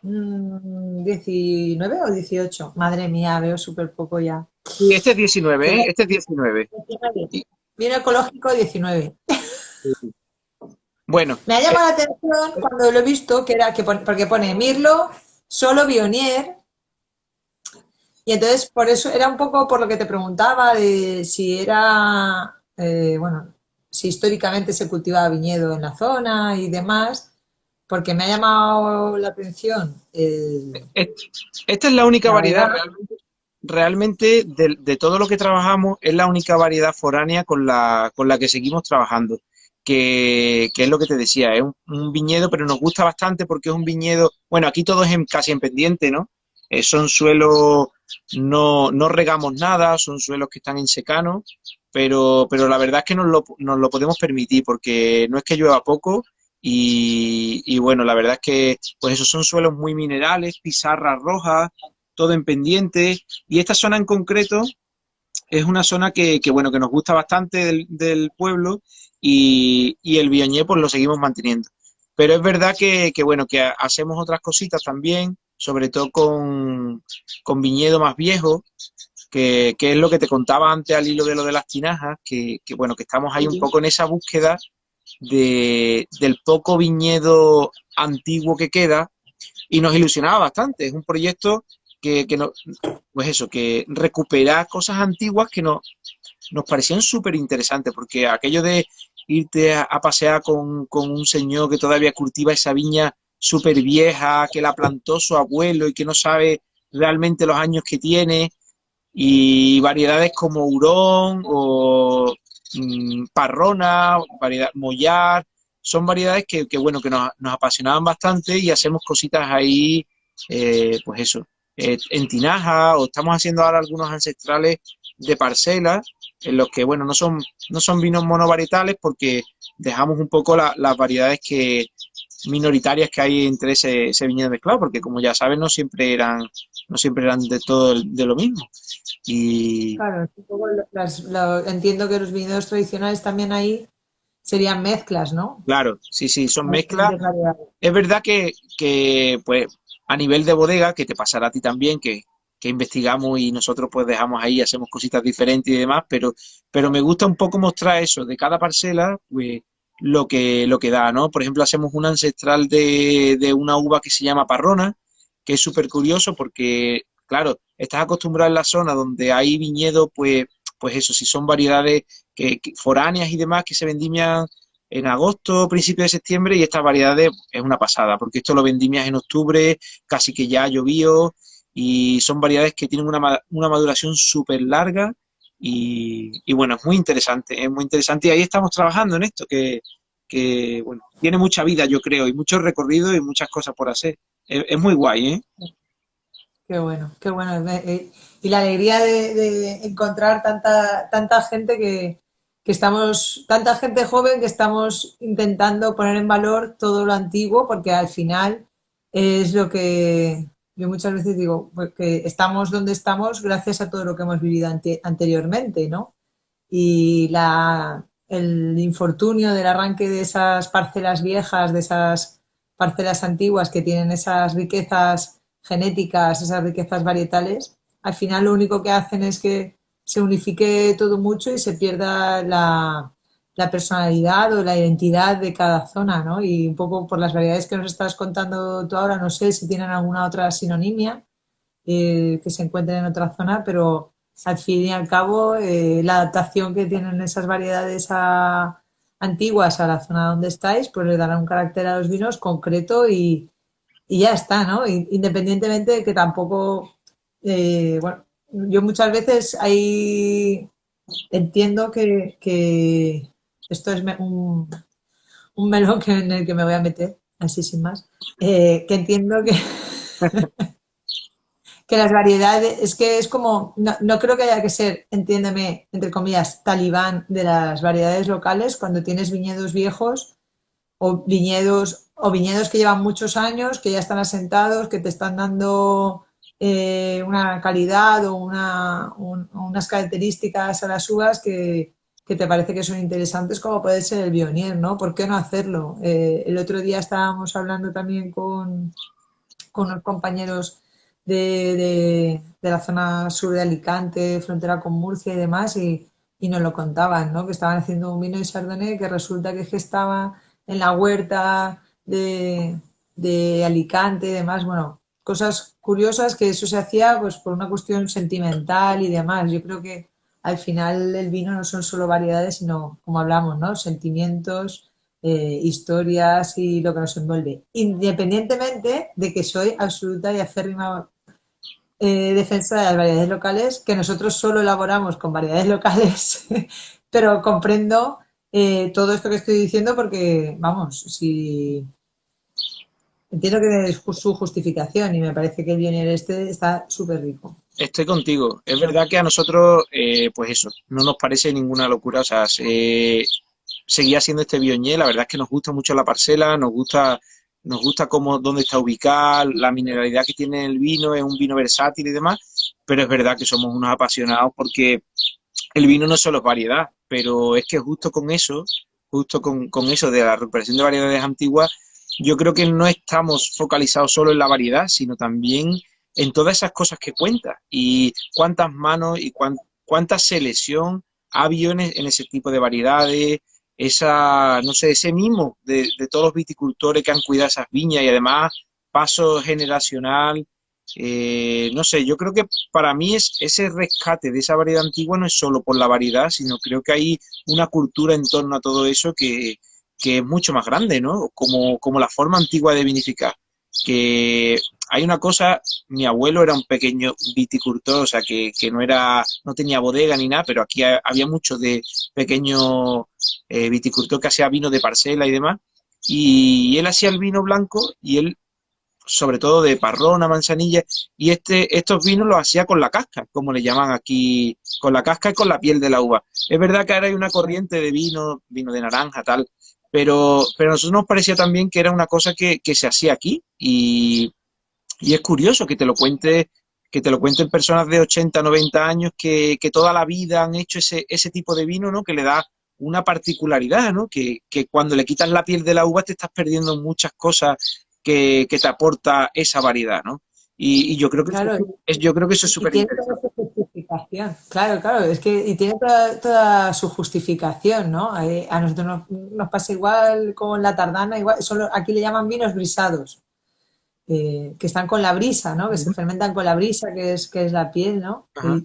Speaker 1: 19 o 18. Madre mía, veo súper poco ya.
Speaker 2: Y este es 19, ¿eh?
Speaker 1: Tiene
Speaker 2: Este es 19.
Speaker 1: 19.
Speaker 2: Y-
Speaker 1: Vino ecológico 19.
Speaker 2: bueno,
Speaker 1: Me ha llamado la atención cuando lo he visto, que era porque pone Mirlo, solo Bionier, y entonces por eso era un poco por lo que te preguntaba de si era, bueno, si históricamente se cultivaba viñedo en la zona y demás, porque me ha llamado la atención
Speaker 2: esta es la única
Speaker 1: la
Speaker 2: variedad
Speaker 1: variedad.
Speaker 2: realmente de todo lo que trabajamos, es la única variedad foránea con la que seguimos trabajando. que es lo que te decía, es un viñedo, pero nos gusta bastante porque es un viñedo, bueno, aquí todo es casi en pendiente, ¿no? Son suelos, no regamos nada, son suelos que están en secano, pero la verdad es que nos lo podemos permitir porque no es que llueva poco y bueno, la verdad es que pues esos son suelos muy minerales, pizarras rojas, todo en pendiente y esta zona en concreto es una zona bueno, que nos gusta bastante del pueblo y el Bioñé pues lo seguimos manteniendo. Pero es verdad bueno, que hacemos otras cositas también, sobre todo con viñedo más viejo, que es lo que te contaba antes al hilo de lo de las tinajas, bueno, que estamos ahí un
Speaker 1: Sí.
Speaker 2: poco en esa búsqueda del poco viñedo antiguo que queda y nos ilusionaba bastante. Es un proyecto que no, pues eso, que recuperar cosas antiguas que nos parecían súper interesantes, porque aquello de irte a pasear con un señor que todavía cultiva esa viña súper vieja, que la plantó su abuelo y que no sabe realmente los años que tiene, y variedades como hurón o parrona, variedad mollar, son variedades bueno, que nos apasionaban bastante y hacemos cositas ahí, pues eso, en tinaja o estamos haciendo ahora algunos ancestrales de parcelas en los que, bueno, no son vinos monovarietales porque dejamos un poco las variedades minoritarias que hay entre ese viñedo mezclado, porque como ya sabes, no siempre eran de todo de lo mismo. Y
Speaker 1: Claro, es un poco entiendo que los viñedos tradicionales también ahí serían mezclas, ¿no?
Speaker 2: claro, sí, sí, son
Speaker 1: Hay
Speaker 2: mezclas.
Speaker 1: diferentes variedades.
Speaker 2: Es verdad pues, a nivel de bodega, que te pasará a ti también, que investigamos y nosotros pues dejamos ahí, hacemos cositas diferentes y demás, pero me gusta un poco mostrar eso, de cada parcela, pues lo que da, ¿no? Por ejemplo, hacemos un ancestral de una uva que se llama parrona, que es súper curioso porque, claro, estás acostumbrado en la zona donde hay viñedo, pues eso, si son variedades foráneas y demás que se vendimian en agosto, principio de septiembre, y estas variedades es una pasada, porque esto lo vendimias en octubre, casi que ya llovió, y son variedades que tienen una maduración súper larga, y bueno, es muy interesante, y ahí estamos trabajando en esto, bueno, tiene mucha vida, yo creo, y mucho recorrido y muchas cosas por hacer. Es muy guay, ¿eh?
Speaker 1: Qué bueno, qué bueno. Y la alegría de encontrar tanta gente que estamos, tanta gente joven que estamos intentando poner en valor todo lo antiguo, porque al final es lo que yo muchas veces digo, pues que estamos donde estamos gracias a todo lo que hemos vivido anteriormente, ¿no? Y el infortunio del arranque de esas parcelas viejas, de esas parcelas antiguas que tienen esas riquezas genéticas, esas riquezas varietales, al final lo único que hacen es que se unifique todo mucho y se pierda la personalidad o la identidad de cada zona, ¿no? Y un poco por las variedades que nos estás contando tú ahora, no sé si tienen alguna otra sinonimia que se encuentren en otra zona, pero al fin y al cabo la adaptación que tienen esas variedades antiguas a la zona donde estáis, pues le dará un carácter a los vinos concreto y ya está, ¿no? Independientemente de que tampoco, bueno, yo muchas veces ahí entiendo que esto es un melón en el que me voy a meter, así sin más, que entiendo que las variedades, es que es como, no creo que haya que ser, entiéndeme, entre comillas, talibán de las variedades locales cuando tienes viñedos viejos o viñedos que llevan muchos años, que ya están asentados, que te están dando una calidad o unas características a las uvas que te parece que son interesantes, como puede ser el Viognier, ¿no? ¿Por qué no hacerlo? El otro día estábamos hablando también con unos compañeros de la zona sur de Alicante, frontera con Murcia y demás, y nos lo contaban, ¿no? Que estaban haciendo un vino de Chardonnay que resulta que estaba en la huerta de Alicante y demás, bueno, cosas curiosas que eso se hacía pues por una cuestión sentimental y demás. Yo creo que al final el vino no son solo variedades, sino, como hablamos, ¿no? Sentimientos, historias y lo que nos envuelve. Independientemente de que soy absoluta y acérrima defensora de las variedades locales, que nosotros solo elaboramos con variedades locales, pero comprendo todo esto que estoy diciendo porque, vamos, si entiendo que es su justificación y me parece que el Bionier este está súper rico.
Speaker 2: Estoy contigo. Es verdad que a nosotros, pues eso, no nos parece ninguna locura. O sea, seguía siendo este Viognier. La verdad es que nos gusta mucho la parcela, nos gusta cómo, dónde está ubicada, la mineralidad que tiene el vino, es un vino versátil y demás. Pero es verdad que somos unos apasionados porque el vino no solo es variedad, pero es que justo con eso, con eso de la recuperación de variedades antiguas, yo creo que no estamos focalizados solo en la variedad, sino también en todas esas cosas que cuenta y cuántas manos y cuánta selección ha habido en ese tipo de variedades, esa, no sé, ese mimo de todos los viticultores que han cuidado esas viñas y además paso generacional. No sé, yo creo que para mí es ese rescate de esa variedad antigua no es solo por la variedad, sino creo que hay una cultura en torno a todo eso que es mucho más grande, ¿no? Como la forma antigua de vinificar. Que hay una cosa, mi abuelo era un pequeño viticultor, o sea, que no era, no tenía bodega ni nada, pero aquí había mucho de pequeño viticultor que hacía vino de parcela y demás. Y él hacía el vino blanco y él sobre todo de parrona, manzanilla, y estos vinos los hacía con la casca, como le llaman aquí, con la casca y con la piel de la uva. Es verdad que ahora hay una corriente de vino, vino de naranja, tal, pero a nosotros nos parecía también que era una cosa que se hacía aquí, y es curioso que te lo cuenten personas de 80 90 años que toda la vida han hecho ese tipo de vino, ¿no? Que le da una particularidad, ¿no? Que cuando le quitas la piel de la uva te estás perdiendo muchas cosas que te aporta esa variedad, ¿no? Y yo creo que
Speaker 1: Claro,
Speaker 2: yo creo que eso es
Speaker 1: y
Speaker 2: súper
Speaker 1: tiene toda
Speaker 2: interesante.
Speaker 1: su justificación. Claro, claro, es que y tiene toda su justificación, ¿no? A nosotros nos pasa igual con la tardana, igual, solo aquí le llaman vinos brisados, que están con la brisa, ¿no? Que se fermentan con la brisa, que es la piel, ¿no?
Speaker 2: Ajá,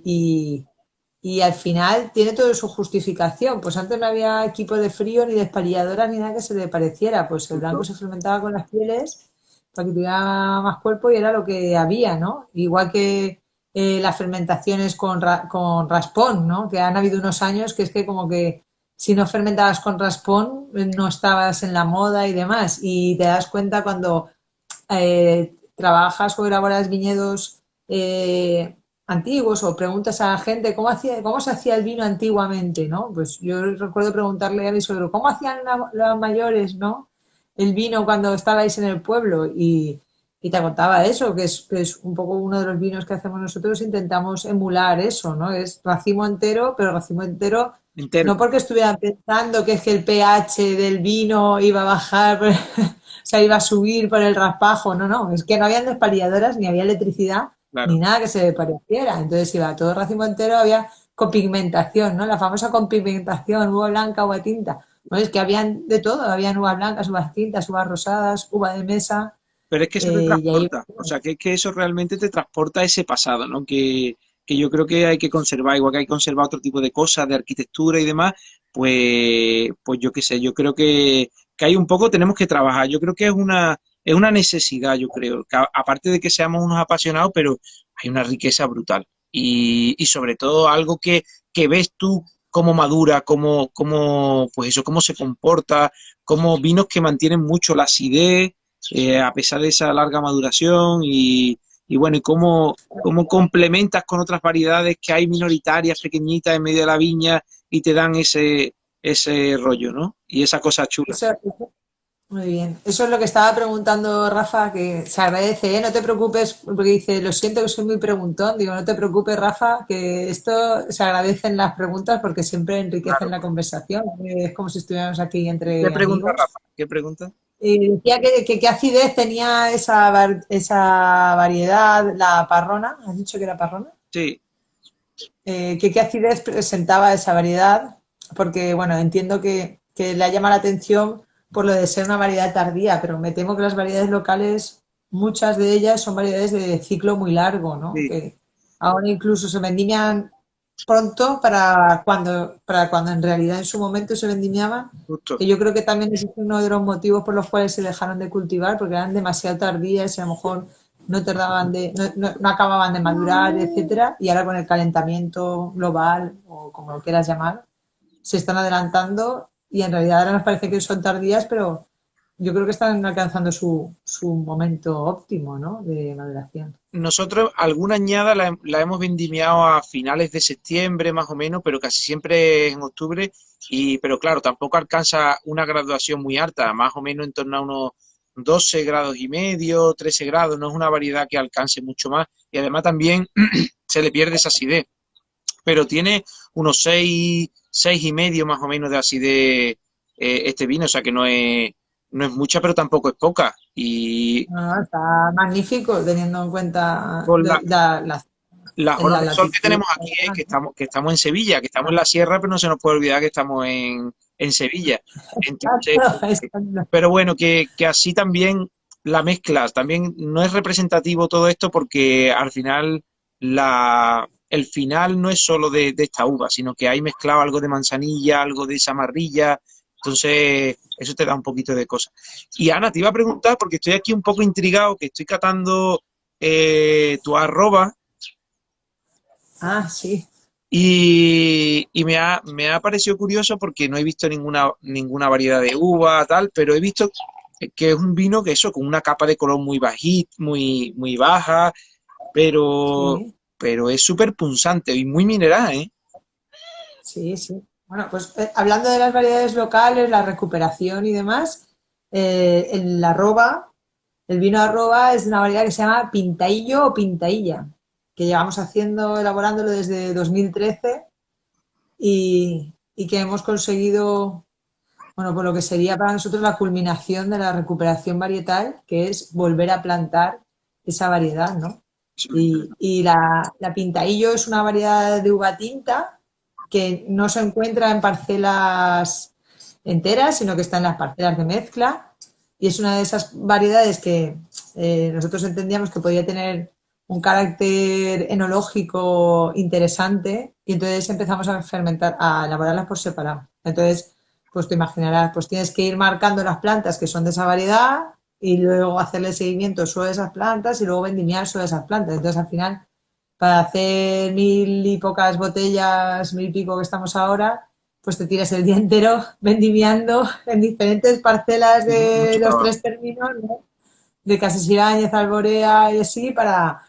Speaker 1: Y al final tiene toda su justificación. Pues antes no había equipo de frío ni de espalilladoras ni nada que se le pareciera. Pues el blanco
Speaker 2: justo.
Speaker 1: se fermentaba con las pieles para que tuviera más cuerpo y era lo que había, ¿no? Igual que las fermentaciones con raspón, ¿no? Que han habido unos años que es que como que si no fermentabas con raspón no estabas en la moda y demás. Y te das cuenta cuando trabajas o elaboras viñedos antiguos o preguntas a la gente cómo se hacía el vino antiguamente, ¿no? Pues yo recuerdo preguntarle a mi suegro, ¿cómo hacían las mayores, ¿no? El vino cuando estabais en el pueblo y te contaba eso, que es un poco uno de los vinos que hacemos nosotros, intentamos emular eso, ¿no? Es racimo entero, pero racimo entero
Speaker 2: Entero.
Speaker 1: no porque estuvieran pensando que es que el pH del vino iba a bajar, o sea, iba a subir por el raspajo, no, no, es que no habían despalilladoras, ni había electricidad, ni
Speaker 2: Claro.
Speaker 1: nada que se pareciera. Entonces iba todo racimo entero, había copigmentación, ¿no? La famosa copigmentación, uva blanca, uva tinta. Bueno, es que habían de todo, habían uvas blancas, uvas tintas, uvas rosadas, uva de mesa,
Speaker 2: Pero es que eso te
Speaker 1: y ahí
Speaker 2: transporta, o sea, que es que eso realmente te transporta a ese pasado, ¿no? Que yo creo que hay que conservar, igual que hay que conservar otro tipo de cosas, de arquitectura y demás, pues yo qué sé, yo creo que hay un poco, tenemos que trabajar, yo creo que es una necesidad, yo creo, que aparte de que seamos unos apasionados, pero hay una riqueza brutal. Y sobre todo algo que ves tú cómo madura, pues eso, cómo se comporta, como vinos que mantienen mucho la acidez a pesar de esa larga maduración y bueno, y cómo complementas con otras variedades que hay minoritarias, pequeñitas en medio de la viña y te dan ese rollo, ¿no? Y esa cosa chula.
Speaker 1: eso muy bien. Eso es lo que estaba preguntando Rafa, que se agradece, ¿eh? No te preocupes, porque dice, lo siento que soy muy preguntón. Digo, no te preocupes, Rafa, que esto se agradecen las preguntas porque siempre enriquecen
Speaker 2: Claro.
Speaker 1: la conversación. Es como si estuviéramos aquí
Speaker 2: ¿Qué
Speaker 1: entre
Speaker 2: pregunta,
Speaker 1: amigos.
Speaker 2: Rafa? ¿Qué pregunta?
Speaker 1: Y decía que qué acidez tenía esa variedad, la parrona. ¿Has dicho que era parrona?
Speaker 2: Sí,
Speaker 1: Que qué acidez presentaba esa variedad, porque bueno, entiendo que le ha llamado la atención por lo de ser una variedad tardía, pero me temo que las variedades locales, muchas de ellas son variedades de ciclo muy largo, ¿no?
Speaker 2: sí,
Speaker 1: Que ahora incluso se vendimian pronto para cuando en realidad en su momento se vendimiaban,
Speaker 2: justo.
Speaker 1: que yo creo que también es uno de los motivos por los cuales se dejaron de cultivar, porque eran demasiado tardías y a lo mejor no tardaban no acababan de madurar, etcétera, y ahora con el calentamiento global, o como lo quieras llamar, se están adelantando y en realidad ahora nos parece que son tardías, pero yo creo que están alcanzando su momento óptimo, ¿no? De maduración.
Speaker 2: Nosotros alguna añada la hemos vendimiado a finales de septiembre más o menos, pero casi siempre en octubre. Pero claro, tampoco alcanza una graduación muy alta, más o menos en torno a unos 12 grados y medio, 13 grados. No es una variedad que alcance mucho más. Y además también se le pierde esa acidez. Pero tiene unos 6 y medio más o menos de acidez este vino, o sea que no es mucha, pero tampoco es poca. Y
Speaker 1: Ah, está magnífico teniendo en cuenta
Speaker 2: con las horas
Speaker 1: la
Speaker 2: de sol que
Speaker 1: latitud.
Speaker 2: tenemos aquí es que estamos en Sevilla, que estamos en la sierra, pero no se nos puede olvidar que estamos en Sevilla. Entonces, pero bueno, que así también la mezcla, también no es representativo todo esto porque al final el final no es solo de esta uva, sino que hay mezclado algo de manzanilla, algo de zamarrilla, entonces eso te da un poquito de cosas. Y Ana, te iba a preguntar, porque estoy aquí un poco intrigado, que estoy catando tu arroba.
Speaker 1: Ah, sí.
Speaker 2: Y me ha parecido curioso porque no he visto ninguna variedad de uva, tal, pero he visto que es un vino que eso, con una capa de color muy bajita, muy baja, pero,
Speaker 1: Sí,
Speaker 2: pero es súper punzante y muy mineral, ¿eh?
Speaker 1: sí, sí. Bueno, pues hablando de las variedades locales, la recuperación y demás, el arroba, el vino arroba es una variedad que se llama pintaillo o pintailla, que llevamos elaborándolo desde 2013 y que hemos conseguido, bueno, por lo que sería para nosotros la culminación de la recuperación varietal, que es volver a plantar esa variedad, ¿no? Y la pintaillo es una variedad de uva tinta que no se encuentra en parcelas enteras, sino que está en las parcelas de mezcla. Y es una de esas variedades que nosotros entendíamos que podía tener un carácter enológico interesante y entonces empezamos a fermentar, a elaborarlas por separado. Entonces, pues te imaginarás, pues tienes que ir marcando las plantas que son de esa variedad y luego hacerle seguimiento solo de esas plantas y luego vendimiar solo de esas plantas. Entonces, al final, para hacer 1000 y pocas botellas, 1000 y pico que estamos ahora, pues te tiras el día entero vendimiando en diferentes parcelas de
Speaker 2: Mucho
Speaker 1: los
Speaker 2: trabajo.
Speaker 1: tres términos, ¿no? De Casasirañez, Alborea y así, para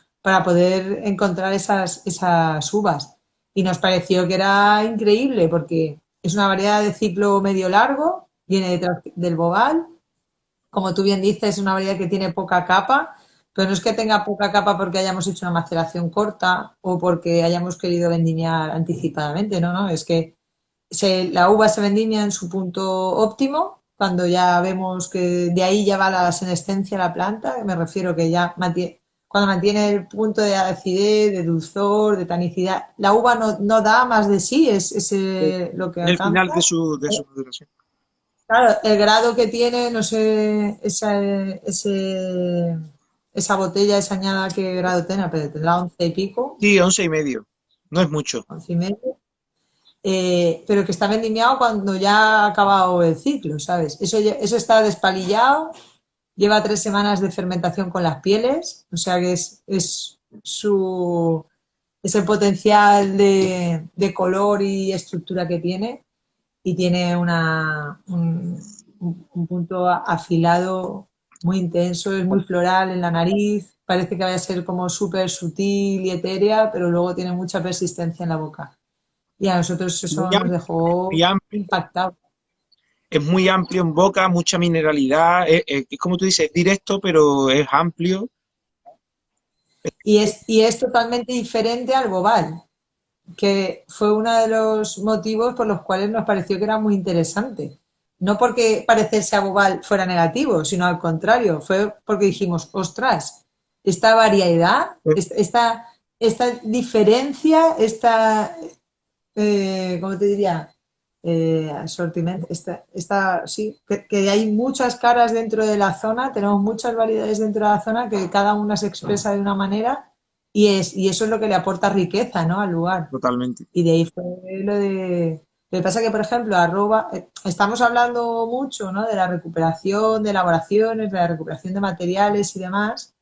Speaker 1: poder encontrar esas uvas. Y nos pareció que era increíble porque es una variedad de ciclo medio largo, viene detrás del bogal, como tú bien dices, es una variedad que tiene poca capa, pero no es que tenga poca capa porque hayamos hecho una maceración corta o porque hayamos querido vendimiar anticipadamente, no, no, es que la uva se vendimia en su punto óptimo, cuando ya vemos que de ahí ya va la senescencia la planta, me refiero que ya cuando mantiene el punto de acidez, de dulzor, de tanicidad, la uva no da más de sí, es lo que
Speaker 2: En el final de
Speaker 1: alcanza.
Speaker 2: su maduración.
Speaker 1: Claro, el grado que tiene, no sé, esa botella, esa añada, qué grado tiene, pero tendrá 11 y pico,
Speaker 2: Sí, 11 y medio. No es mucho.
Speaker 1: 11 y medio, pero que está vendimiado cuando ya ha acabado el ciclo, ¿sabes? Eso está despalillado, lleva 3 semanas de fermentación con las pieles, o sea que es el potencial de color y estructura que tiene y tiene un punto afilado muy intenso, es muy floral en la nariz, parece que vaya a ser como súper sutil y etérea, pero luego tiene mucha persistencia en la boca. Y a nosotros
Speaker 2: Muy
Speaker 1: eso nos
Speaker 2: amplio, muy
Speaker 1: dejó
Speaker 2: amplio.
Speaker 1: impactados.
Speaker 2: Es muy amplio en boca, mucha mineralidad. Es como tú dices, es directo, pero es amplio.
Speaker 1: Y es totalmente diferente al Bobal, que fue uno de los motivos por los cuales nos pareció que era muy interesante. No porque parecerse a Bobal fuera negativo, sino al contrario, fue porque dijimos, ostras, esta variedad, esta diferencia, ¿cómo te diría? Assortiment, sí, que hay muchas caras dentro de la zona, tenemos muchas variedades dentro de la zona que cada una se expresa de una manera y eso es lo que le aporta riqueza, ¿no? Al lugar.
Speaker 2: Totalmente.
Speaker 1: Y de ahí fue lo de... Lo que pasa que, por ejemplo, estamos hablando mucho, ¿no? De la recuperación de elaboraciones, de la recuperación de materiales y demás,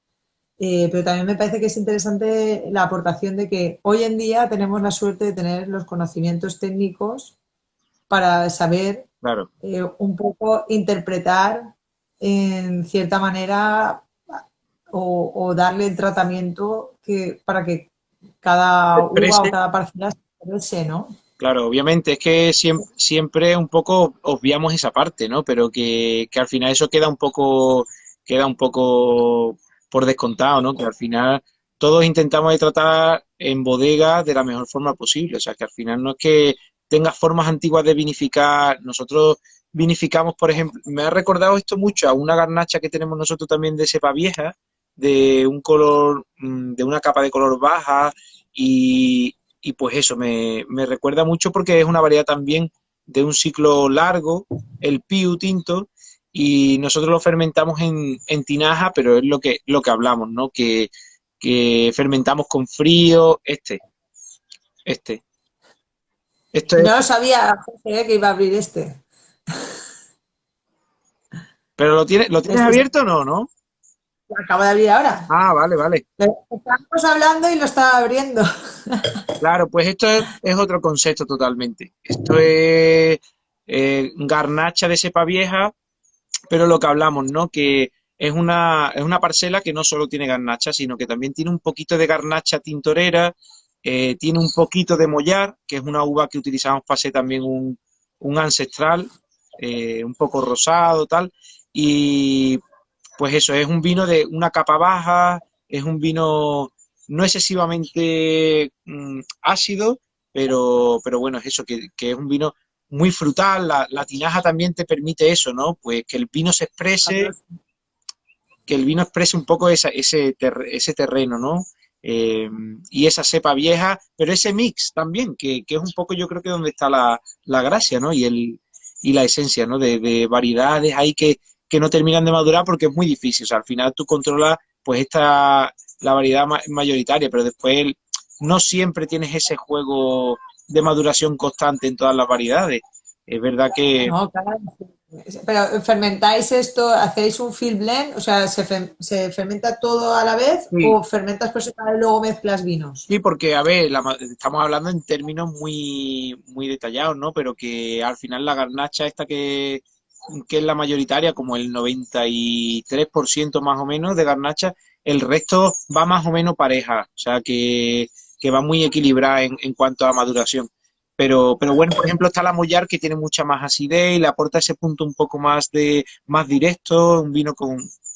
Speaker 1: pero también me parece que es interesante la aportación de que hoy en día tenemos la suerte de tener los conocimientos técnicos para saber
Speaker 2: claro.
Speaker 1: un poco interpretar en cierta manera o darle el tratamiento para que cada uva o
Speaker 2: Exprese.
Speaker 1: cada parcela se exprese, ¿no?
Speaker 2: Claro, obviamente es que siempre un poco obviamos esa parte, ¿no? Pero que al final eso queda un poco por descontado, ¿no? Que al final todos intentamos de tratar en bodega de la mejor forma posible. O sea, que al final no es que tengas formas antiguas de vinificar. Nosotros vinificamos, por ejemplo, me ha recordado esto mucho a una garnacha que tenemos nosotros también de cepa vieja, de un color, de una capa de color baja y pues eso, me recuerda mucho porque es una variedad también de un ciclo largo, el Piu tinto, y nosotros lo fermentamos en tinaja, pero es lo que hablamos, ¿no? Que fermentamos con frío, este. Esto
Speaker 1: Y
Speaker 2: es,
Speaker 1: no lo sabía, José, que iba a abrir este.
Speaker 2: pero lo tienes
Speaker 1: Este
Speaker 2: abierto o no, ¿no?
Speaker 1: lo acabo de abrir ahora.
Speaker 2: Ah, vale, vale.
Speaker 1: Estábamos hablando y lo estaba abriendo.
Speaker 2: Claro, pues es otro concepto totalmente. Esto es garnacha de cepa vieja, pero lo que hablamos, ¿no? Que es una parcela que no solo tiene garnacha, sino que también tiene un poquito de garnacha tintorera, tiene un poquito de mollar, que es una uva que utilizamos para hacer también un ancestral, un poco rosado, tal. Y pues eso, es un vino de una capa baja, es un vino no excesivamente ácido, pero bueno, es eso, que es un vino muy frutal, la tinaja también te permite eso, ¿no? Pues que el vino se exprese, que el vino exprese un poco ese terreno, ¿no? Eh, y esa cepa vieja, pero ese mix también, que es un poco yo creo que donde está la gracia, ¿no? Y la esencia, ¿no? De variedades ahí que no terminan de madurar porque es muy difícil, o sea, al final tú controlas pues la variedad mayoritaria, pero después no siempre tienes ese juego de maduración constante en todas las variedades. Es verdad que
Speaker 1: No, claro. Pero fermentáis esto, hacéis un field blend, o sea, ¿se fermenta todo a la vez
Speaker 2: sí,
Speaker 1: o fermentas por separado y luego mezclas vinos?
Speaker 2: sí, porque, a ver, estamos hablando en términos muy detallados, ¿no? Pero que al final la garnacha esta que es la mayoritaria, como el 93% más o menos de garnacha, el resto va más o menos pareja, o sea, que va muy equilibrada en cuanto a maduración. Pero bueno, por ejemplo, está la Mollar que tiene mucha más acidez y le aporta ese punto un poco más directo, un vino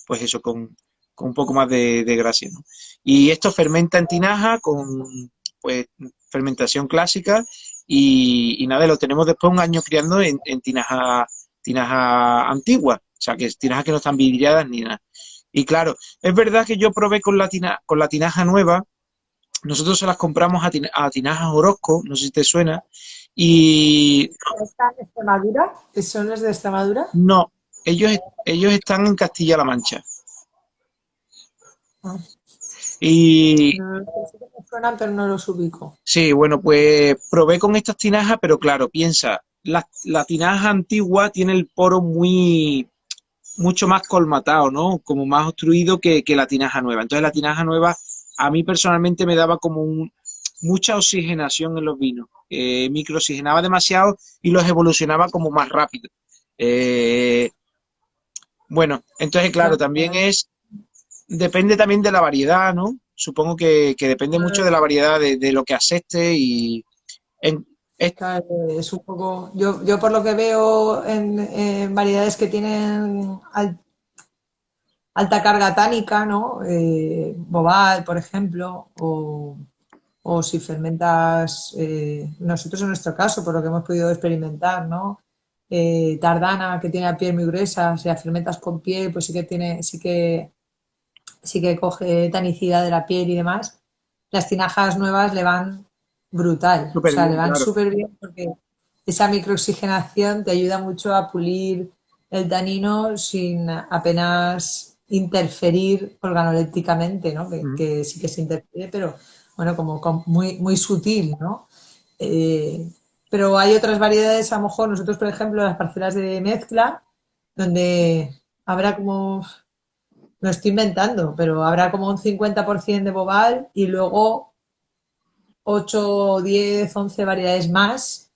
Speaker 2: pues eso, con un poco más de gracia, ¿no? Y esto fermenta en tinaja con pues fermentación clásica y nada, lo tenemos después un año criando en tinaja antigua, o sea, que es tinajas que no están vidriadas ni nada. Y claro, es verdad que yo probé con la tinaja nueva, nosotros se las compramos a tinajas Orozco, no sé si te suena, y
Speaker 1: ¿Están en Extremadura? ¿Son los de Extremadura?
Speaker 2: no, ellos están en Castilla-La Mancha.
Speaker 1: Ah,
Speaker 2: Y
Speaker 1: no, sé que me suenan, pero no los ubico.
Speaker 2: sí, bueno, pues probé con estas tinajas, pero claro, piensa, la tinaja antigua tiene el poro mucho más colmatado, ¿no? Como más obstruido que la tinaja nueva. Entonces la tinaja nueva a mí personalmente me daba como mucha oxigenación en los vinos. Microoxigenaba demasiado y los evolucionaba como más rápido. Eh, bueno, entonces claro,
Speaker 1: Ya,
Speaker 2: también depende también de la variedad, ¿no? Supongo que depende mucho de la variedad de lo que acepte y en, es-
Speaker 1: claro, es un poco. Yo por lo que veo en variedades que tienen alta carga tánica, ¿no? Bobal, por ejemplo, o si fermentas, nosotros en nuestro caso, por lo que hemos podido experimentar, ¿no? Tardana, que tiene la piel muy gruesa, si la fermentas con piel, pues sí que coge tanicidad de la piel y demás. Las tinajas nuevas le van brutal, o
Speaker 2: súper
Speaker 1: sea, le
Speaker 2: bien,
Speaker 1: van
Speaker 2: claro.
Speaker 1: súper bien porque esa microoxigenación te ayuda mucho a pulir el tanino sin apenas interferir organolépticamente, ¿no?
Speaker 2: Ujú.
Speaker 1: Que sí que se interfiere, pero bueno, muy, muy sutil, ¿no? Eh, pero hay otras variedades, a lo mejor nosotros, por ejemplo, las parcelas de mezcla, donde habrá como lo estoy inventando, pero habrá como un 50% de bobal y luego 8, 10, 11 variedades más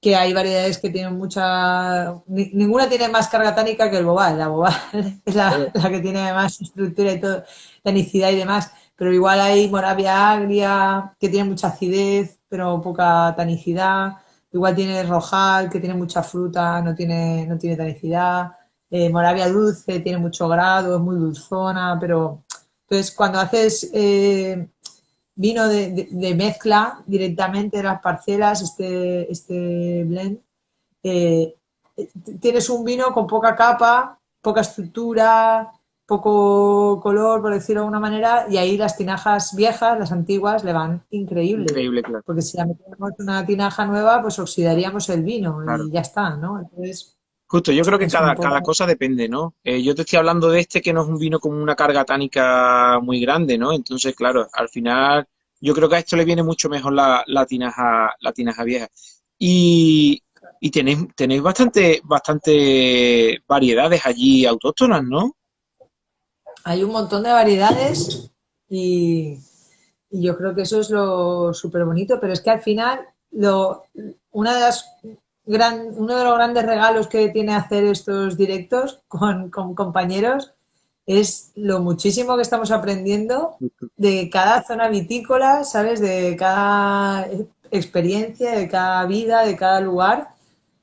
Speaker 1: que hay variedades que tienen ninguna tiene más carga tánica que el Bobal. La Bobal es la que tiene más estructura y todo, tanicidad y demás. Pero igual hay Moravia Agria, que tiene mucha acidez, pero poca tanicidad. Igual tiene Rojal, que tiene mucha fruta, no tiene tanicidad. Moravia Dulce tiene mucho grado, es muy dulzona, pero entonces cuando haces vino de mezcla directamente de las parcelas, este blend, eh, tienes un vino con poca capa, poca estructura, poco color, por decirlo de alguna manera, y ahí las tinajas viejas, las antiguas, le van increíble.
Speaker 2: Increíble, claro.
Speaker 1: Porque si ya metiéramos una tinaja nueva, pues oxidaríamos el vino
Speaker 2: Claro.
Speaker 1: y ya está, ¿no? Entonces,
Speaker 2: Justo, yo creo que
Speaker 1: es un
Speaker 2: cada
Speaker 1: poco...
Speaker 2: cosa depende, ¿no? Yo te estoy hablando de este que no es un vino con una carga tánica muy grande, ¿no? Entonces, claro, al final yo creo que a esto le viene mucho mejor la tinaja vieja. Y, y tenéis bastante variedades allí autóctonas, ¿no?
Speaker 1: Hay un montón de variedades y, y yo creo que eso es lo súper bonito, pero es que al final una de las uno de los grandes regalos que tiene hacer estos directos con compañeros es lo muchísimo que estamos aprendiendo de cada zona vitícola, ¿sabes? De cada experiencia, de cada vida, de cada lugar.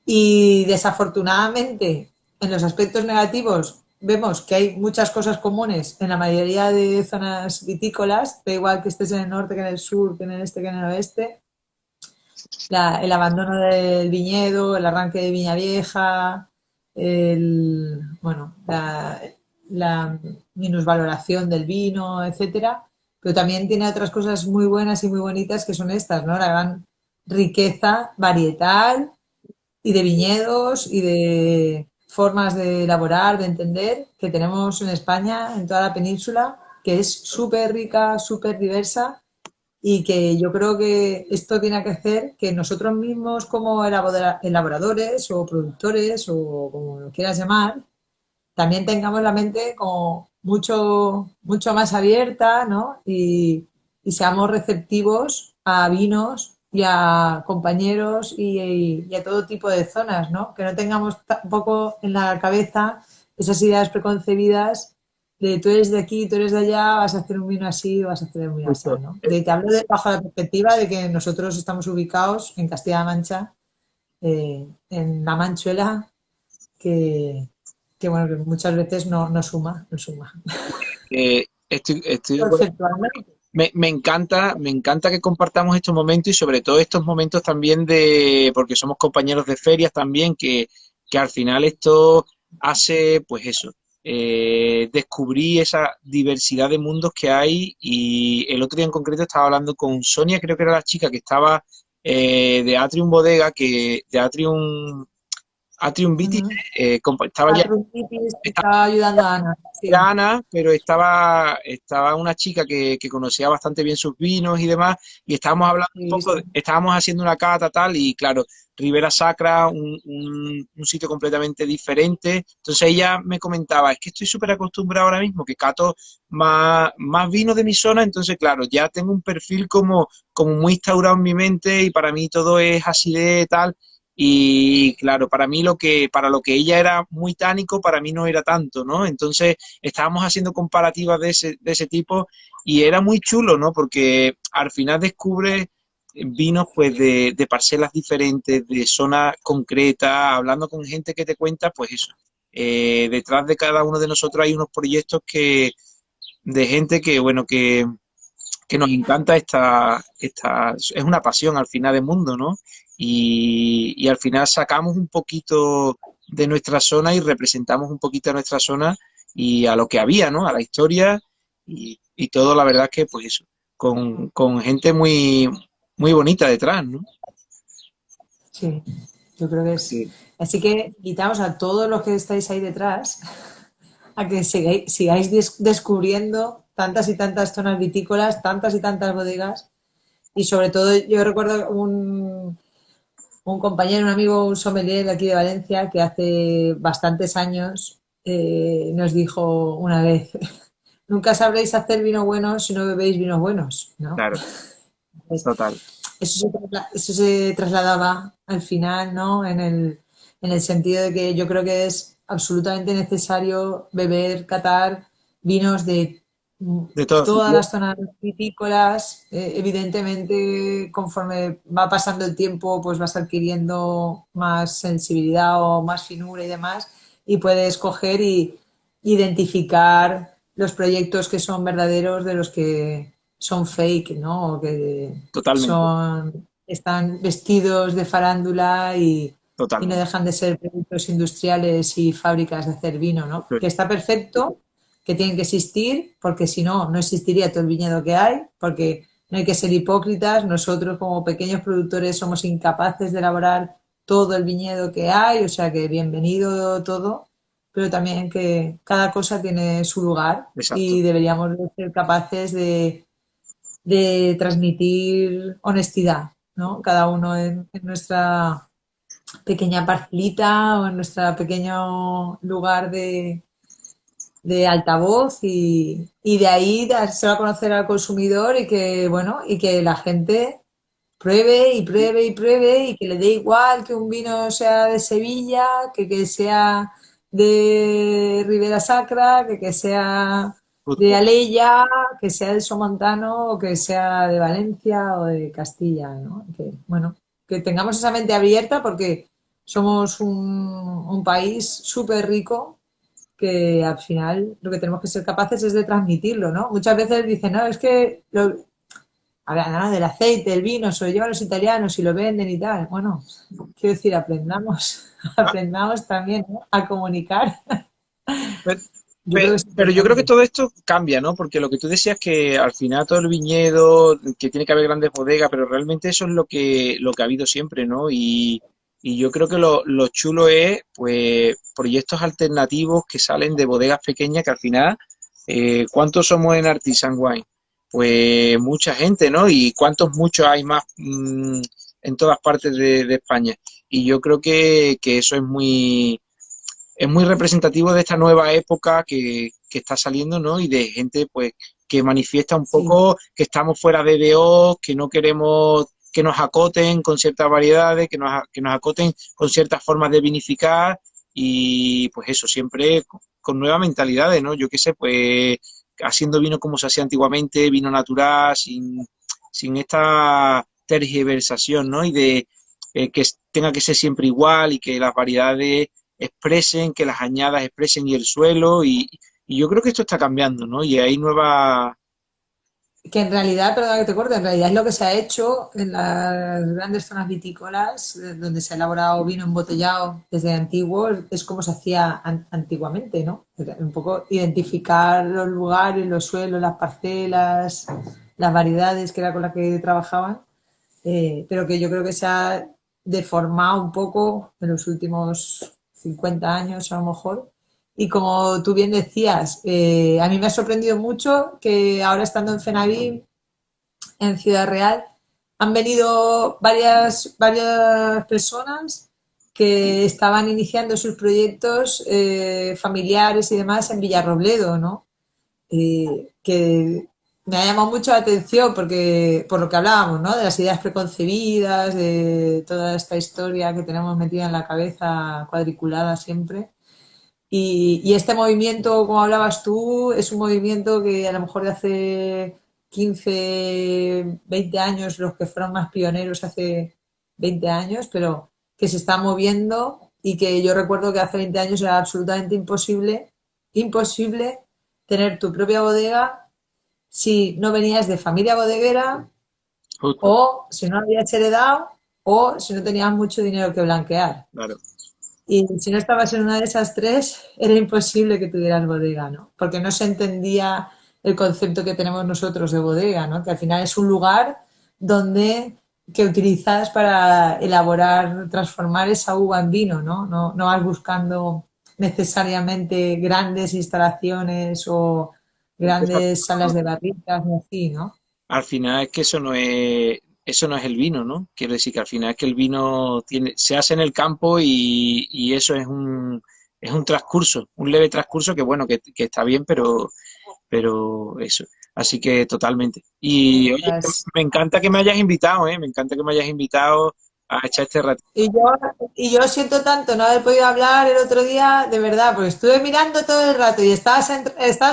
Speaker 1: Y desafortunadamente, en los aspectos negativos, vemos que hay muchas cosas comunes en la mayoría de zonas vitícolas, da igual que estés en el norte, que en el sur, que en el este, que en el oeste. El abandono del viñedo, el arranque de Viña Vieja, bueno, la minusvaloración del vino, etcétera. Pero también tiene otras cosas muy buenas y muy bonitas que son estas, ¿no? La gran riqueza varietal y de viñedos y de formas de elaborar, de entender que tenemos en España, en toda la península, que es súper rica, súper diversa y que yo creo que esto tiene que hacer que nosotros mismos como elaboradores o productores o como lo quieras llamar, también tengamos la mente como mucho más abierta, ¿no? Y seamos receptivos a vinos y a compañeros y a todo tipo de zonas, ¿no? Que no tengamos tampoco en la cabeza esas ideas preconcebidas de tú eres de aquí, tú eres de allá, vas a hacer un vino así, vas a hacer un vino así,
Speaker 2: Justo.
Speaker 1: ¿no? Te hablo bajo la perspectiva de que nosotros estamos ubicados en Castilla-La Mancha, en la Manchuela, que, bueno, que muchas veces no suma, no suma.
Speaker 2: Estoy de acuerdo.
Speaker 1: Conceptualmente.
Speaker 2: Me encanta que compartamos estos momentos y sobre todo estos momentos también porque somos compañeros de ferias también, que al final esto hace, pues eso, descubrí esa diversidad de mundos que hay y el otro día en concreto estaba hablando con Sonia, creo que era la chica que estaba de Atrium Bodega, Atrium Vitis,
Speaker 1: Ujú.
Speaker 2: estaba ya
Speaker 1: Artrititis estaba ayudando a Ana, sí.
Speaker 2: era Ana, pero estaba una chica que conocía bastante bien sus vinos y demás, y estábamos hablando un
Speaker 1: Sí,
Speaker 2: poco,
Speaker 1: sí.
Speaker 2: estábamos haciendo una cata tal, y claro, Ribera Sacra, un sitio completamente diferente. Entonces ella me comentaba, es que estoy súper acostumbrado ahora mismo, que cato más vinos de mi zona, entonces claro, ya tengo un perfil como muy instaurado en mi mente, y para mí todo es así de tal. Y claro, para lo que ella era muy tánico, para mí no era tanto, ¿no? Entonces estábamos haciendo comparativas de ese tipo y era muy chulo, ¿no? Porque al final descubres vinos pues de parcelas diferentes, de zonas concretas, hablando con gente que te cuenta, pues eso. Detrás de cada uno de nosotros hay unos proyectos de gente bueno, que nos encanta es una pasión al final del mundo, ¿no? Y al final sacamos un poquito de nuestra zona y representamos un poquito a nuestra zona y a lo que había, ¿no? A la historia y todo, la verdad es que, pues eso, con gente muy bonita detrás, ¿no?
Speaker 1: Sí, yo creo que es.
Speaker 2: Sí.
Speaker 1: Así que invitamos a todos los que estáis ahí detrás a que sigáis descubriendo tantas y tantas zonas vitícolas, tantas y tantas bodegas. Y sobre todo, yo recuerdo un compañero, un amigo, un sommelier de aquí de Valencia que hace bastantes años nos dijo una vez, nunca sabréis hacer vino bueno si no bebéis vinos buenos, ¿no?
Speaker 2: Claro, total.
Speaker 1: eso se trasladaba al final, ¿no? En el sentido de que yo creo que es absolutamente necesario beber, catar vinos de
Speaker 2: de todo.
Speaker 1: todas las zonas vitícolas. Evidentemente, conforme va pasando el tiempo, pues vas adquiriendo más sensibilidad o más finura y demás, y puedes coger y identificar los proyectos que son verdaderos de los que son fake, ¿no? O que
Speaker 2: Totalmente,
Speaker 1: están vestidos de farándula y no
Speaker 2: totalmente.
Speaker 1: dejan de ser productos industriales y fábricas de hacer vino, ¿no? Que está perfecto, que tienen que existir, porque si no, no existiría todo el viñedo que hay, porque no hay que ser hipócritas. Nosotros como pequeños productores somos incapaces de elaborar todo el viñedo que hay, o sea que bienvenido todo, pero también que cada cosa tiene su lugar
Speaker 2: Exacto.
Speaker 1: y deberíamos de ser capaces de transmitir honestidad, ¿no? Cada uno en nuestra pequeña parcelita o en nuestro pequeño lugar de altavoz y de ahí dárselo a conocer al consumidor y que, bueno, y que la gente pruebe y pruebe y pruebe y que le dé igual que un vino sea de Sevilla, que sea de Ribera Sacra, que sea de
Speaker 2: Justo.
Speaker 1: Alella, que sea de Somontano o que sea de Valencia o de Castilla, ¿no? Que, bueno, que tengamos esa mente abierta porque somos un país súper rico que al final lo que tenemos que ser capaces es de transmitirlo, ¿no? Muchas veces dicen, no, es que hablan del aceite, el vino, se lo llevan los italianos y lo venden y tal. Bueno, quiero decir, aprendamos,
Speaker 2: Ah,
Speaker 1: aprendamos también, ¿no? A comunicar.
Speaker 2: pero,
Speaker 1: Yo creo que es
Speaker 2: pero yo creo que
Speaker 1: importante.
Speaker 2: todo esto cambia, ¿no? Porque lo que tú decías que al final todo el viñedo, que tiene que haber grandes bodegas, pero realmente eso es lo que ha habido siempre, ¿no? Y yo creo que lo chulo es, pues, proyectos alternativos que salen de bodegas pequeñas que al final, ¿cuántos somos en Artisan Wine? Pues mucha gente, ¿no? Y cuántos muchos hay más en todas partes de España. Y yo creo que eso es muy representativo de esta nueva época que está saliendo, ¿no? Y de gente, pues, que manifiesta un
Speaker 1: Sí,
Speaker 2: poco que estamos fuera de DO, que no queremos que nos acoten con ciertas variedades, que nos acoten con ciertas formas de vinificar y, pues, eso, siempre con nuevas mentalidades, ¿no? Yo qué sé, pues, haciendo vino como se hacía antiguamente, vino natural, sin esta tergiversación, ¿no? Y de que tenga que ser siempre igual y que las variedades expresen, que las añadas expresen y el suelo y yo creo que esto está cambiando, ¿no? Y hay nuevas...
Speaker 1: que en realidad, perdona que te corte, en realidad es lo que se ha hecho en las grandes zonas vitícolas, donde se ha elaborado vino embotellado desde antiguo, es como se hacía antiguamente, ¿no? Un poco identificar los lugares, los suelos, las parcelas, las variedades que era con las que trabajaban, pero que yo creo que se ha deformado un poco en los últimos 50 años a lo mejor. Y como tú bien decías, a mí me ha sorprendido mucho que ahora estando en Fenaví, en Ciudad Real, han venido varias personas que estaban iniciando sus proyectos familiares y demás en Villarrobledo, ¿no? Que me ha llamado mucho la atención porque por lo que hablábamos, ¿no? De las ideas preconcebidas, de toda esta historia que tenemos metida en la cabeza, cuadriculada siempre. Y este movimiento, como hablabas tú, es un movimiento que a lo mejor de hace 15 20 años, los que fueron más pioneros hace 20 años, pero que se está moviendo y que yo recuerdo que hace 20 años era absolutamente imposible tener tu propia bodega si no venías de familia bodeguera
Speaker 2: Justo,
Speaker 1: o si no habías heredado o si no tenías mucho dinero que blanquear.
Speaker 2: claro.
Speaker 1: Y si no estabas en una de esas tres, era imposible que tuvieras bodega, ¿no? Porque no se entendía el concepto que tenemos nosotros de bodega, ¿no? Que al final es un lugar donde que utilizas para elaborar, transformar esa uva en vino, ¿no? No vas buscando necesariamente grandes instalaciones o
Speaker 2: Es que
Speaker 1: grandes salas de barricas ni así, ¿no?
Speaker 2: al final es que eso no es el vino, ¿no? Quiero decir que al final es que el vino tiene, se hace en el campo y eso es un transcurso, un leve transcurso que bueno, que está bien, pero eso. Así que totalmente. Y oye,
Speaker 1: Ostras.
Speaker 2: me encanta que me hayas invitado, ¿eh? Me encanta que me hayas invitado a echar este ratito.
Speaker 1: Y yo, y yo siento tanto no haber podido hablar el otro día, de verdad, porque estuve mirando todo el rato y estabas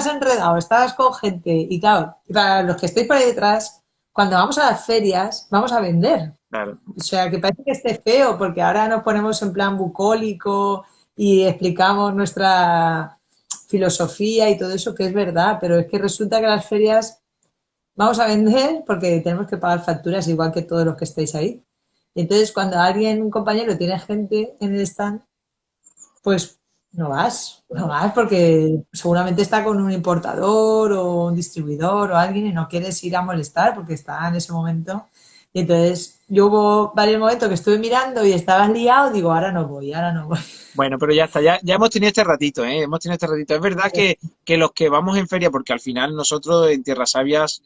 Speaker 1: enredado, estabas con gente. Y claro, y para los que estéis por ahí detrás, cuando vamos a las ferias, vamos a vender.
Speaker 2: Claro.
Speaker 1: O sea, que parece que esté feo, porque ahora nos ponemos en plan bucólico y explicamos nuestra filosofía y todo eso, que es verdad, pero es que resulta que las ferias vamos a vender porque tenemos que pagar facturas igual que todos los que estáis ahí. Y entonces, cuando alguien, un compañero, tiene gente en el stand, pues no vas porque seguramente está con un importador o un distribuidor o alguien y no quieres ir a molestar porque está en ese momento. Y entonces, yo hubo varios momentos que estuve mirando y estabas liado, digo, ahora no voy, ahora no voy.
Speaker 2: Bueno, pero ya está, ya hemos tenido este ratito, ¿eh? Hemos tenido este ratito. Es verdad que los que vamos en feria, porque al final nosotros en Tierras Sabias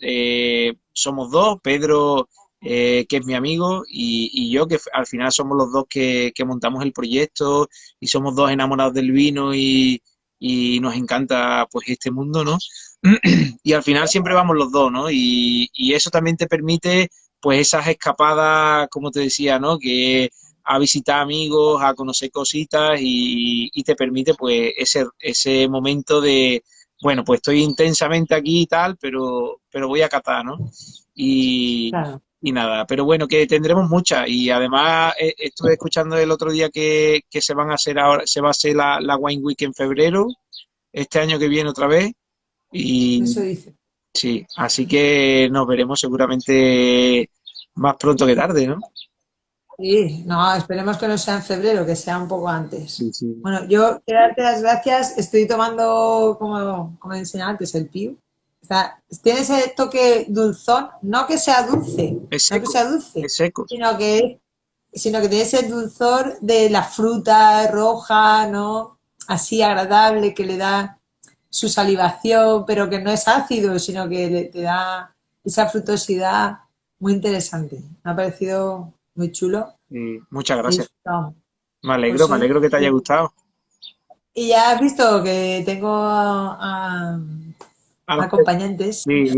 Speaker 2: somos dos, Pedro, que es mi amigo, y yo, que al final somos los dos que montamos el proyecto y somos dos enamorados del vino y nos encanta pues este mundo, ¿no? Y al final siempre vamos los dos, ¿no? Y eso también te permite pues esas escapadas, como te decía, ¿no? Que a visitar amigos, a conocer cositas y te permite pues ese momento de, bueno, pues estoy intensamente aquí y tal, pero voy a catar, ¿no? Y,
Speaker 1: Claro.
Speaker 2: y nada, pero bueno, que tendremos muchas y además estuve escuchando el otro día que se van a hacer ahora, se va a hacer la Wine Week en febrero, este año que viene otra vez y
Speaker 1: Eso dice.
Speaker 2: sí, así que nos veremos seguramente más pronto que tarde, ¿no?
Speaker 1: Sí, no, esperemos que no sea en febrero, que sea un poco
Speaker 2: Sí,
Speaker 1: antes.
Speaker 2: sí.
Speaker 1: Bueno, yo quiero darte las gracias. Estoy tomando, como enseñaba antes, el Piu. O sea, tiene ese toque dulzón, no que sea dulce,
Speaker 2: Es
Speaker 1: no que
Speaker 2: seco,
Speaker 1: sea dulce,
Speaker 2: es seco.
Speaker 1: sino sino que tiene ese dulzor de la fruta roja, ¿no? Así agradable, que le da su salivación, pero que no es ácido, sino que te da esa frutosidad muy interesante. Me ha parecido muy chulo.
Speaker 2: Muchas
Speaker 1: He
Speaker 2: gracias.
Speaker 1: disfrutado.
Speaker 2: Me alegro que te haya gustado.
Speaker 1: Y ya has visto que tengo
Speaker 2: A los que-
Speaker 1: acompañantes
Speaker 2: sí.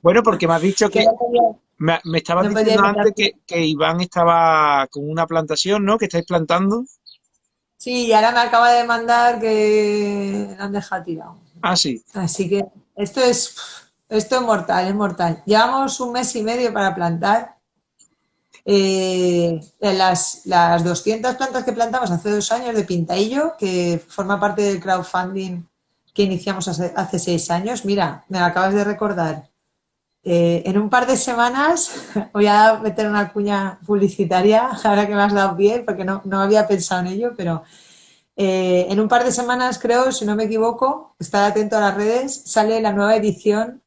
Speaker 2: Bueno, porque me has dicho
Speaker 1: que
Speaker 2: que me estabas
Speaker 1: no podía
Speaker 2: diciendo
Speaker 1: evitar.
Speaker 2: antes que Iván estaba con una plantación, ¿no? Que estáis plantando.
Speaker 1: Sí, y ahora me acaba de mandar que lo han dejado tirado.
Speaker 2: Ah, sí.
Speaker 1: Así que esto es mortal, es mortal. Llevamos un mes y medio para plantar. Las 200 plantas que plantamos hace 2 años de Pintaillo, que forma parte del crowdfunding que iniciamos hace 6 años. Mira, me acabas de recordar. En un par de semanas voy a meter una cuña publicitaria, ahora que me has dado pie, porque no había pensado en ello, pero en un par de semanas, creo, si no me equivoco, estar atento a las redes, sale la nueva edición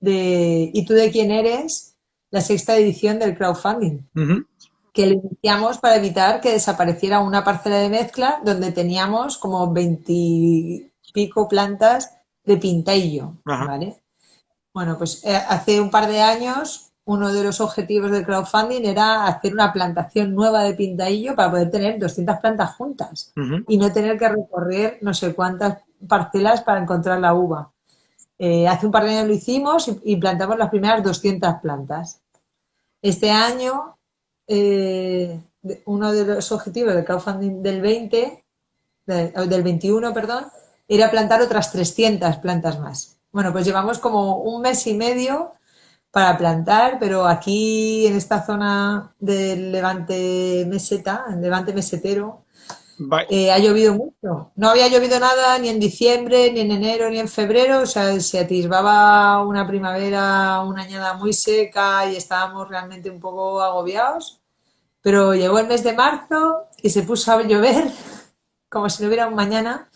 Speaker 1: de ¿Y tú de quién eres? La sexta edición del crowdfunding,
Speaker 2: Ujú.
Speaker 1: que lo iniciamos para evitar que desapareciera una parcela de mezcla donde teníamos como 20 pico plantas de pintaillo,
Speaker 2: Ajá.
Speaker 1: ¿vale? Bueno, pues hace un par de años uno de los objetivos del crowdfunding era hacer una plantación nueva de pintaillo para poder tener 200 plantas juntas
Speaker 2: Ujú.
Speaker 1: y no tener que recorrer no sé cuántas parcelas para encontrar la uva. Hace un par de años lo hicimos y plantamos las primeras 200 plantas. Este año, uno de los objetivos del crowdfunding del 21, perdón, era plantar otras 300 plantas más. Bueno, pues llevamos como un mes y medio para plantar, pero aquí en esta zona del Levante Meseta, el Levante Mesetero,
Speaker 2: Va-
Speaker 1: ha llovido mucho. No había llovido nada ni en diciembre, ni en enero, ni en febrero. O sea, se atisbaba una primavera, una añada muy seca y estábamos realmente un poco agobiados. Pero llegó el mes de marzo y se puso a llover como si no hubiera un mañana.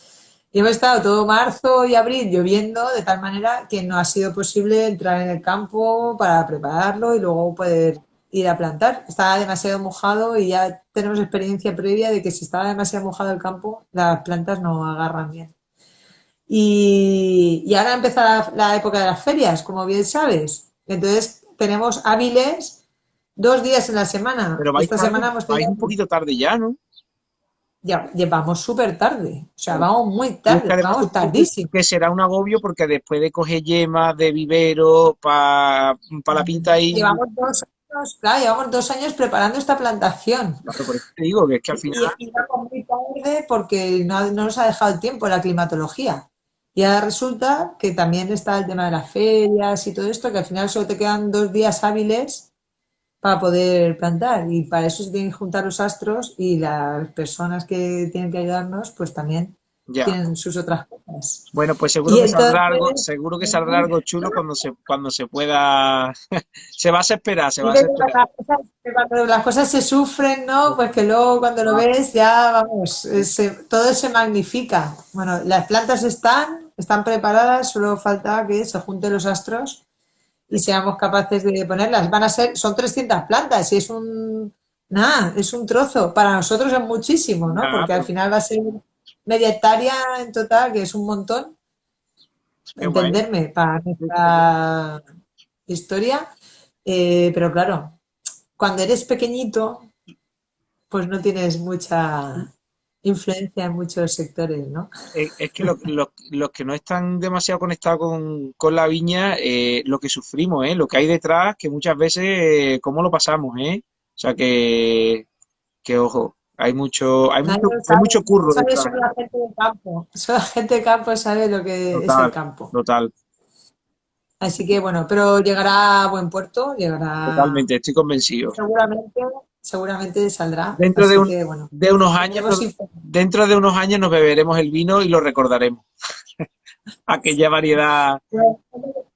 Speaker 1: Y hemos estado todo marzo y abril lloviendo de tal manera que no ha sido posible entrar en el campo para prepararlo y luego poder ir a plantar. Estaba demasiado mojado y ya tenemos experiencia previa de que si estaba demasiado mojado el campo, las plantas no agarran bien. Y ahora empieza la época de las ferias, como bien sabes. Entonces tenemos hábiles 2 días en la semana.
Speaker 2: pero vais
Speaker 1: Esta
Speaker 2: tarde,
Speaker 1: semana hemos
Speaker 2: vais
Speaker 1: tenido.
Speaker 2: un poquito tarde ya, ¿no?
Speaker 1: ya vamos súper tarde, o sea, vamos muy
Speaker 2: Y es que
Speaker 1: tarde,
Speaker 2: además
Speaker 1: vamos
Speaker 2: supongo
Speaker 1: tardísimo.
Speaker 2: que será un agobio porque después de coger yemas de vivero para la pinta y
Speaker 1: Llevamos 2 años, claro, llevamos 2 años preparando esta plantación.
Speaker 2: claro, por eso te digo que es que al final,
Speaker 1: Y vamos muy tarde porque no nos ha dejado el tiempo la climatología. Y ahora resulta que también está el tema de las ferias y todo esto, que al final solo te quedan 2 días hábiles para poder plantar. Y para eso se tienen que juntar los astros y las personas que tienen que ayudarnos, pues también
Speaker 2: ya.
Speaker 1: tienen sus otras cosas.
Speaker 2: Bueno, pues
Speaker 1: Y entonces,
Speaker 2: seguro que saldrá algo chulo cuando se pueda. Se va a esperar, se va a
Speaker 1: dice
Speaker 2: esperar.
Speaker 1: que cuando las cosas se sufren, ¿no? Pues que luego cuando lo ves ya, vamos, todo se magnifica. Bueno, las plantas están preparadas, solo falta que se junten los astros y seamos capaces de ponerlas. Son 300 plantas y nada, es un trozo. Para nosotros es muchísimo, ¿no?
Speaker 2: Ya,
Speaker 1: Porque al
Speaker 2: pero
Speaker 1: final va a ser media hectárea en total, que es un montón,
Speaker 2: qué guay.
Speaker 1: entenderme, para
Speaker 2: Sí, sí, sí.
Speaker 1: nuestra historia. Pero claro, cuando eres pequeñito, pues no tienes mucha influencia en muchos sectores, ¿no?
Speaker 2: Es que los que no están demasiado conectados con la viña, lo que sufrimos, lo que hay detrás, que muchas veces, cómo lo pasamos, ¿eh? O sea que ojo,
Speaker 1: Nadie lo
Speaker 2: hay
Speaker 1: sabe,
Speaker 2: mucho
Speaker 1: no lo
Speaker 2: curro
Speaker 1: sabe
Speaker 2: detrás.
Speaker 1: solo la gente de campo. Solo la gente de campo sabe lo que es el
Speaker 2: Total,
Speaker 1: campo.
Speaker 2: total,
Speaker 1: Así que bueno, pero llegará a buen puerto, llegará
Speaker 2: totalmente, estoy convencido.
Speaker 1: seguramente, seguramente saldrá.
Speaker 2: Dentro
Speaker 1: Así que bueno,
Speaker 2: de unos años,
Speaker 1: seguiremos informando.
Speaker 2: dentro de unos años nos beberemos el vino y lo recordaremos. Aquella variedad,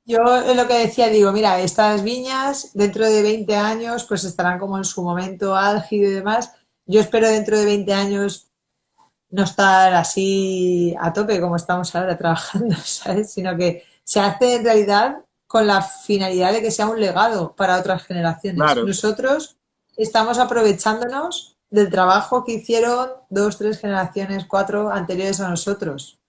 Speaker 1: Yo es lo que decía, digo, mira, estas viñas dentro de 20 años pues estarán como en su momento álgido y demás. Yo espero dentro de 20 años no estar así a tope como estamos ahora trabajando, ¿sabes? Sino que se hace en realidad con la finalidad de que sea un legado para otras generaciones.
Speaker 2: claro,
Speaker 1: Nosotros estamos aprovechándonos del trabajo que hicieron 2, 3 generaciones, 4 anteriores a nosotros.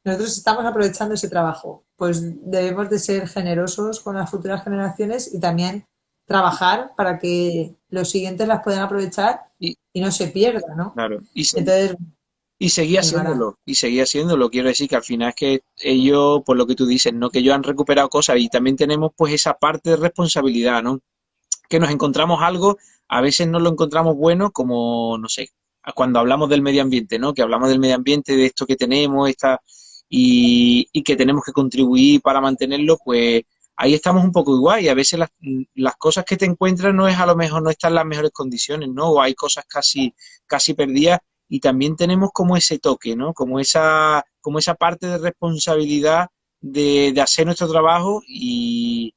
Speaker 1: Nosotros estamos aprovechando ese trabajo. Pues debemos de ser generosos con las futuras generaciones y también trabajar para que los siguientes las puedan aprovechar
Speaker 2: y,
Speaker 1: y no se pierda, ¿no?
Speaker 2: claro,
Speaker 1: Entonces,
Speaker 2: y seguía
Speaker 1: llegará.
Speaker 2: haciéndolo, y seguía haciéndolo. Quiero decir que al final es que ellos, por lo que tú dices, ¿no? Que ellos han recuperado cosas y también tenemos pues esa parte de responsabilidad, ¿no? Que nos encontramos algo, a veces no lo encontramos bueno, como, no sé, cuando hablamos del medio ambiente, ¿no? Que hablamos del medio ambiente, de esto que tenemos, y que tenemos que contribuir para mantenerlo, pues ahí estamos un poco igual y a veces las cosas que te encuentras no es a lo mejor, no están en las mejores condiciones, ¿no? O hay cosas casi perdidas y también tenemos como ese toque, ¿no? Como esa parte de responsabilidad de hacer nuestro trabajo y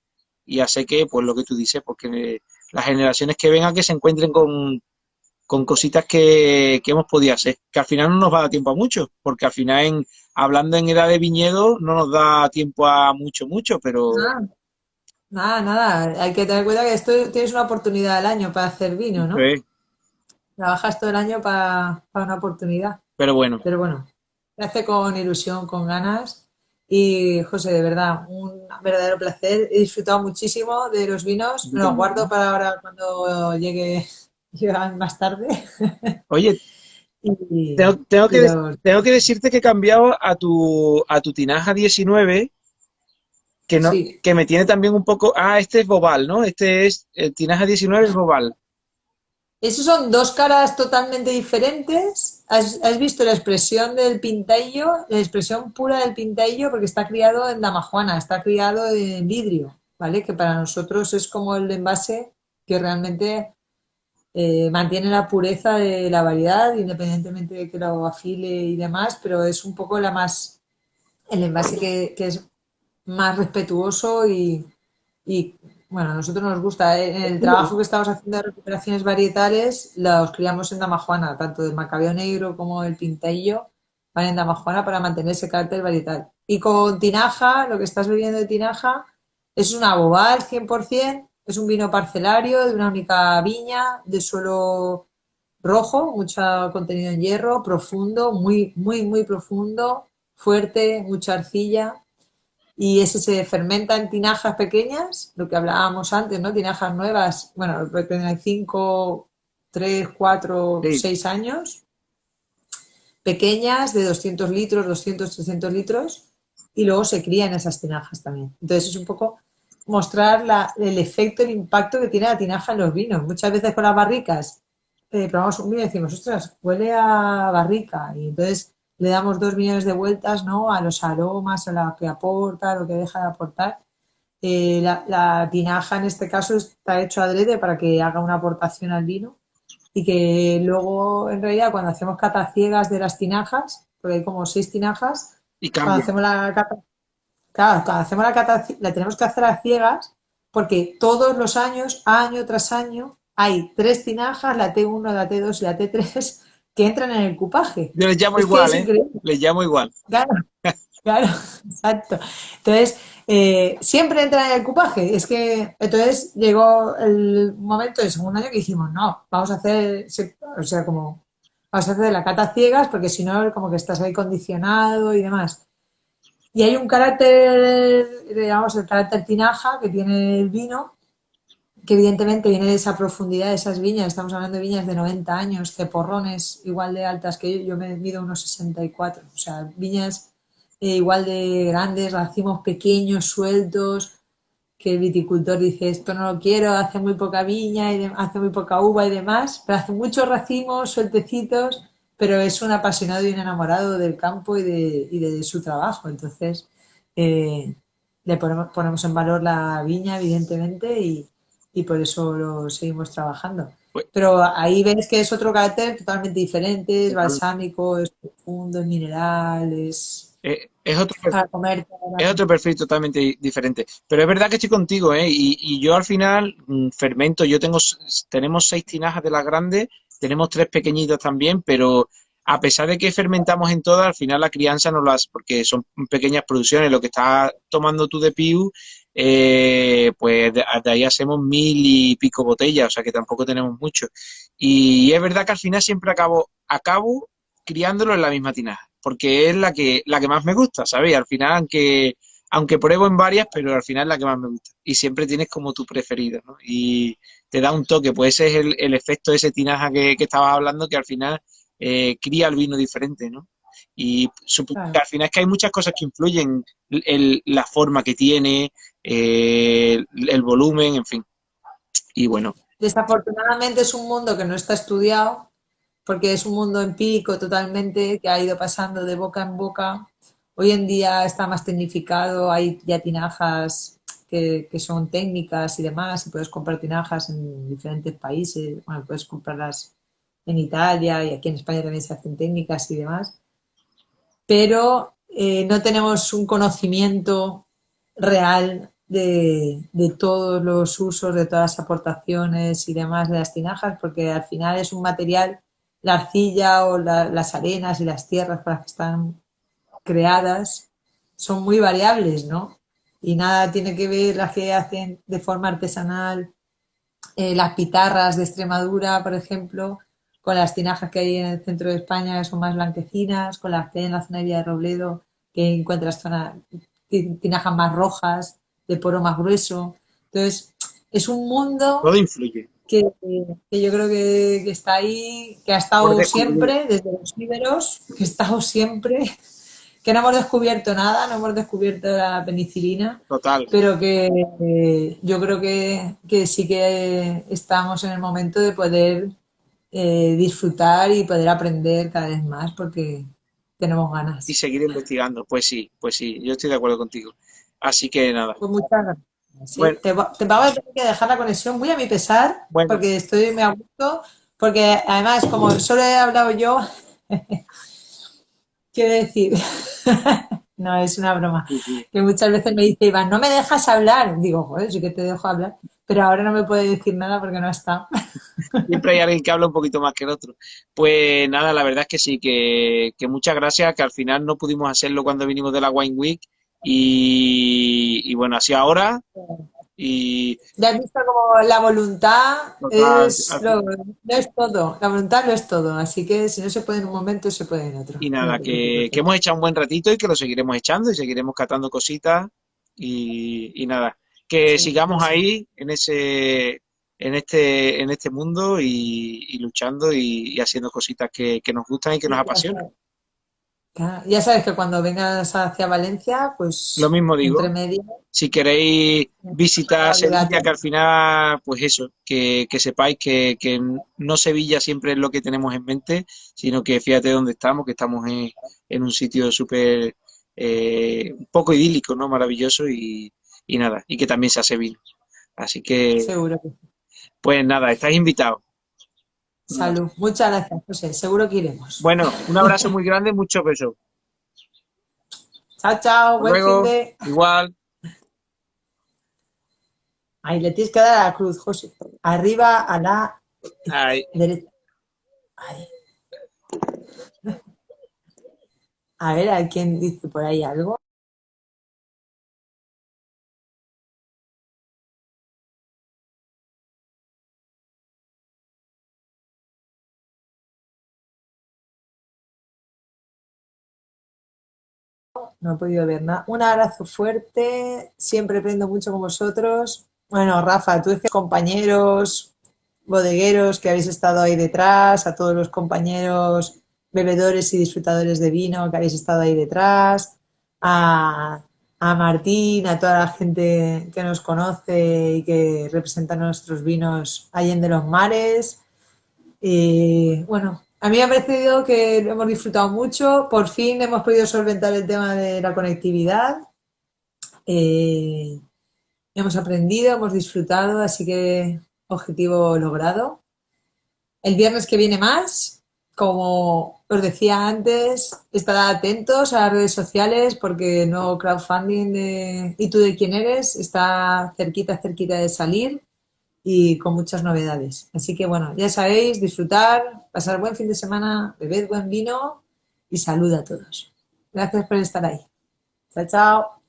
Speaker 2: hacer que, pues lo que tú dices, porque las generaciones que vengan que se encuentren con cositas que hemos podido hacer, que al final no nos va a dar tiempo a mucho, porque al final hablando en edad de viñedo no nos da tiempo a mucho, pero
Speaker 1: Nada, nada, nada. Hay que tener cuidado que esto tienes una oportunidad al año para hacer vino,
Speaker 2: eso
Speaker 1: ¿no?
Speaker 2: es.
Speaker 1: Trabajas todo el año para una oportunidad.
Speaker 2: Pero bueno,
Speaker 1: Pero bueno, se hace con ilusión, con ganas. Y José, de verdad, un verdadero placer. He disfrutado muchísimo de los vinos.
Speaker 2: yo
Speaker 1: Me los
Speaker 2: también,
Speaker 1: guardo
Speaker 2: ¿no?
Speaker 1: para ahora cuando llegan más tarde.
Speaker 2: Oye,
Speaker 1: Y,
Speaker 2: tengo, tengo
Speaker 1: y
Speaker 2: que,
Speaker 1: los...
Speaker 2: tengo que decirte que he cambiado a tu tinaja 19 que no,
Speaker 1: Sí,
Speaker 2: que me tiene también un poco. Ah, este es Bobal, ¿no? Este es el tinaja 19 es Bobal.
Speaker 1: esos son dos caras totalmente diferentes. ¿Has visto la expresión del pintaillo? La expresión pura del pintaillo porque está criado en damajuana, está criado en vidrio, ¿vale? Que para nosotros es como el envase que realmente mantiene la pureza de la variedad, independientemente de que lo afile y demás, pero es un poco el envase que es más respetuoso y, bueno, a nosotros nos gusta. En el trabajo que estamos haciendo de recuperaciones varietales, los criamos en Damajuana, tanto el Macabeo Negro como el Pintaillo van en Damajuana para mantener ese carácter varietal. Y con tinaja, lo que estás bebiendo de tinaja, es una bobal 100%, es un vino parcelario de una única viña, de suelo rojo, mucho contenido en hierro, profundo, muy, muy, muy profundo, fuerte, mucha arcilla y ese se fermenta en tinajas pequeñas, lo que hablábamos antes, ¿no? Tinajas nuevas, bueno, pueden tener 5, 3, 4,
Speaker 2: Sí,
Speaker 1: 6 años pequeñas de 200 litros, 200, 300 litros, y luego se crían esas tinajas también. Entonces es un poco mostrar el efecto, el impacto que tiene la tinaja en los vinos. Muchas veces con las barricas probamos un vino y decimos, ostras, huele a barrica. Y entonces le damos 2 millones de vueltas, ¿no? A los aromas, a lo que aporta, a lo que deja de aportar. La tinaja en este caso está hecho adrede para que haga una aportación al vino y que luego en realidad cuando hacemos catas ciegas de las tinajas, porque hay como 6 tinajas,
Speaker 2: Y
Speaker 1: cuando
Speaker 2: cambia.
Speaker 1: hacemos la cata, claro, cuando hacemos la cata la tenemos que hacer a ciegas porque todos los años, año tras año, hay 3 tinajas, la T1, la T2 y la T3, que entran en el cupaje.
Speaker 2: Yo les llamo
Speaker 1: Es que
Speaker 2: igual,
Speaker 1: es
Speaker 2: ¿eh?
Speaker 1: increíble.
Speaker 2: Les llamo igual.
Speaker 1: Claro, claro, exacto. Entonces, siempre entra en el cupaje. Es que, entonces llegó el momento del segundo año que dijimos, no, vamos a hacer, o sea, como, vamos a hacer la cata ciegas porque si no, como que estás ahí condicionado y demás. Y hay un carácter, digamos, el carácter tinaja que tiene el vino, que evidentemente viene de esa profundidad de esas viñas. Estamos hablando de viñas de 90 años, ceporrones igual de altas que yo me mido unos 64. O sea, viñas igual de grandes, racimos pequeños, sueltos, que el viticultor dice, esto no lo quiero, hace muy poca viña, hace muy poca uva y demás, pero hace muchos racimos, sueltecitos, pero es un apasionado y un enamorado del campo y de su trabajo. Entonces, eh, ponemos en valor la viña, evidentemente, y por eso lo seguimos trabajando.
Speaker 2: Pues,
Speaker 1: Pero ahí ves que es otro carácter totalmente diferente, es
Speaker 2: total.
Speaker 1: balsámico, es profundo, es mineral,
Speaker 2: Es otro
Speaker 1: para comer.
Speaker 2: Es otro perfil totalmente diferente. Pero es verdad que estoy contigo, ¿eh? Y yo al final fermento, tenemos 6 tinajas de las grandes, tenemos 3 pequeñitas también, pero a pesar de que fermentamos en todas, al final la crianza no las, porque son pequeñas producciones, lo que estás tomando tú de Piu, pues de ahí hacemos 1000 y pico botellas, o sea que tampoco tenemos mucho. Y es verdad que al final siempre acabo criándolo en la misma tinaja, porque es la que más me gusta, ¿sabes? Al final, aunque pruebo en varias, pero al final es la que más me gusta. Y siempre tienes como tu preferida, ¿no? Y te da un toque, pues ese es el efecto de ese tinaja que estabas hablando, que al final cría el vino diferente, ¿no? Y supongo que
Speaker 1: Claro.
Speaker 2: al final es que hay muchas cosas que influyen, la forma que tiene, el volumen, en fin. Y bueno,
Speaker 1: Desafortunadamente es un mundo que no está estudiado porque es un mundo empírico totalmente que ha ido pasando de boca en boca. Hoy en día está más tecnificado, hay ya tinajas que son técnicas y demás, y puedes comprar tinajas en diferentes países, bueno, puedes comprarlas en Italia y aquí en España también se hacen técnicas y demás, pero no tenemos un conocimiento real de todos los usos, de todas las aportaciones y demás de las tinajas, porque al final es un material, la arcilla o las arenas y las tierras para las que están creadas son muy variables, ¿no? Y nada tiene que ver las que hacen de forma artesanal, las pitarras de Extremadura, por ejemplo, con las tinajas que hay en el centro de España que son más blanquecinas, con las que hay en la zona de Villarrobledo que encuentras tinajas más rojas, de poro más grueso. Entonces, es un mundo
Speaker 2: todo influye.
Speaker 1: que, que yo creo que está ahí, que ha
Speaker 2: Por
Speaker 1: estado
Speaker 2: descubrir,
Speaker 1: siempre, desde los íberos, que ha estado siempre, que no hemos descubierto nada, no hemos descubierto la penicilina,
Speaker 2: total.
Speaker 1: pero que yo creo que sí que estamos en el momento de poder disfrutar y poder aprender cada vez más porque tenemos
Speaker 2: Y
Speaker 1: ganas.
Speaker 2: seguir investigando. Pues sí, yo estoy de acuerdo contigo. Así que nada.
Speaker 1: Pues muchas gracias. Sí,
Speaker 2: Bueno,
Speaker 1: te vamos a tener que dejar la conexión muy a mi pesar,
Speaker 2: bueno,
Speaker 1: porque estoy muy a gusto, porque además, como solo he hablado yo, quiero decir, no es una broma,
Speaker 2: sí, sí.
Speaker 1: que muchas veces me dice Iván, no me dejas hablar. Digo, joder, sí que te dejo hablar, pero ahora no me puede decir nada porque no está.
Speaker 2: Siempre hay alguien que habla un poquito más que el otro. Pues nada, la verdad es que sí, que muchas gracias, que al final no pudimos hacerlo cuando vinimos de la Wine Week. Y bueno, así ahora. Y
Speaker 1: Ya has visto como la voluntad
Speaker 2: total,
Speaker 1: no es todo, la voluntad no es todo, así que si no se puede en un momento, se puede en otro.
Speaker 2: y
Speaker 1: No
Speaker 2: nada,
Speaker 1: te
Speaker 2: que
Speaker 1: preocupes.
Speaker 2: hemos echado un buen ratito y que lo seguiremos echando y seguiremos catando cositas. Y nada, que
Speaker 1: Sí,
Speaker 2: sigamos
Speaker 1: eso.
Speaker 2: ahí en este mundo y luchando y haciendo cositas que nos gustan y que nos
Speaker 1: Un placer.
Speaker 2: apasionan.
Speaker 1: Claro, ya sabes que cuando vengas hacia Valencia,
Speaker 2: Lo
Speaker 1: pues
Speaker 2: mismo
Speaker 1: entre
Speaker 2: digo.
Speaker 1: medio,
Speaker 2: Si queréis visitar Sevilla, que
Speaker 1: obligatorio.
Speaker 2: al final, pues eso, que sepáis que no Sevilla siempre es lo que tenemos en mente, sino que fíjate dónde estamos, que estamos en un sitio súper, un poco idílico, ¿no? Maravilloso y nada, y que también se hace vino. Así que,
Speaker 1: Seguro que sí.
Speaker 2: pues nada, estáis invitados.
Speaker 1: Salud. Muchas gracias, José. Seguro que iremos.
Speaker 2: Bueno, un abrazo muy grande, muchos besos.
Speaker 1: Chao, chao.
Speaker 2: Hasta
Speaker 1: Buen fin
Speaker 2: luego,
Speaker 1: de...
Speaker 2: igual.
Speaker 1: Ahí le tienes que dar a la cruz, José. Arriba a la
Speaker 2: Ay.
Speaker 1: derecha. Ahí. A ver, ¿a quién dice por ahí algo? No he podido ver nada. Un abrazo fuerte. Siempre aprendo mucho con vosotros. Bueno, Rafa, tú es que compañeros bodegueros que habéis estado ahí detrás, a todos los compañeros bebedores y disfrutadores de vino que habéis estado ahí detrás, a Martín, a toda la gente que nos conoce y que representa nuestros vinos allende los mares. Y bueno, a mí me ha parecido que lo hemos disfrutado mucho. Por fin hemos podido solventar el tema de la conectividad. Eh, hemos aprendido, hemos disfrutado, así que objetivo logrado. El viernes que viene más, como os decía antes, estará atentos a las redes sociales porque el nuevo crowdfunding de ¿Y tú de quién eres? Está cerquita, cerquita de salir y con muchas novedades. Así que bueno, ya sabéis, disfrutar, pasar buen fin de semana, bebed buen vino y salud a todos. Gracias por estar ahí. Chao, chao.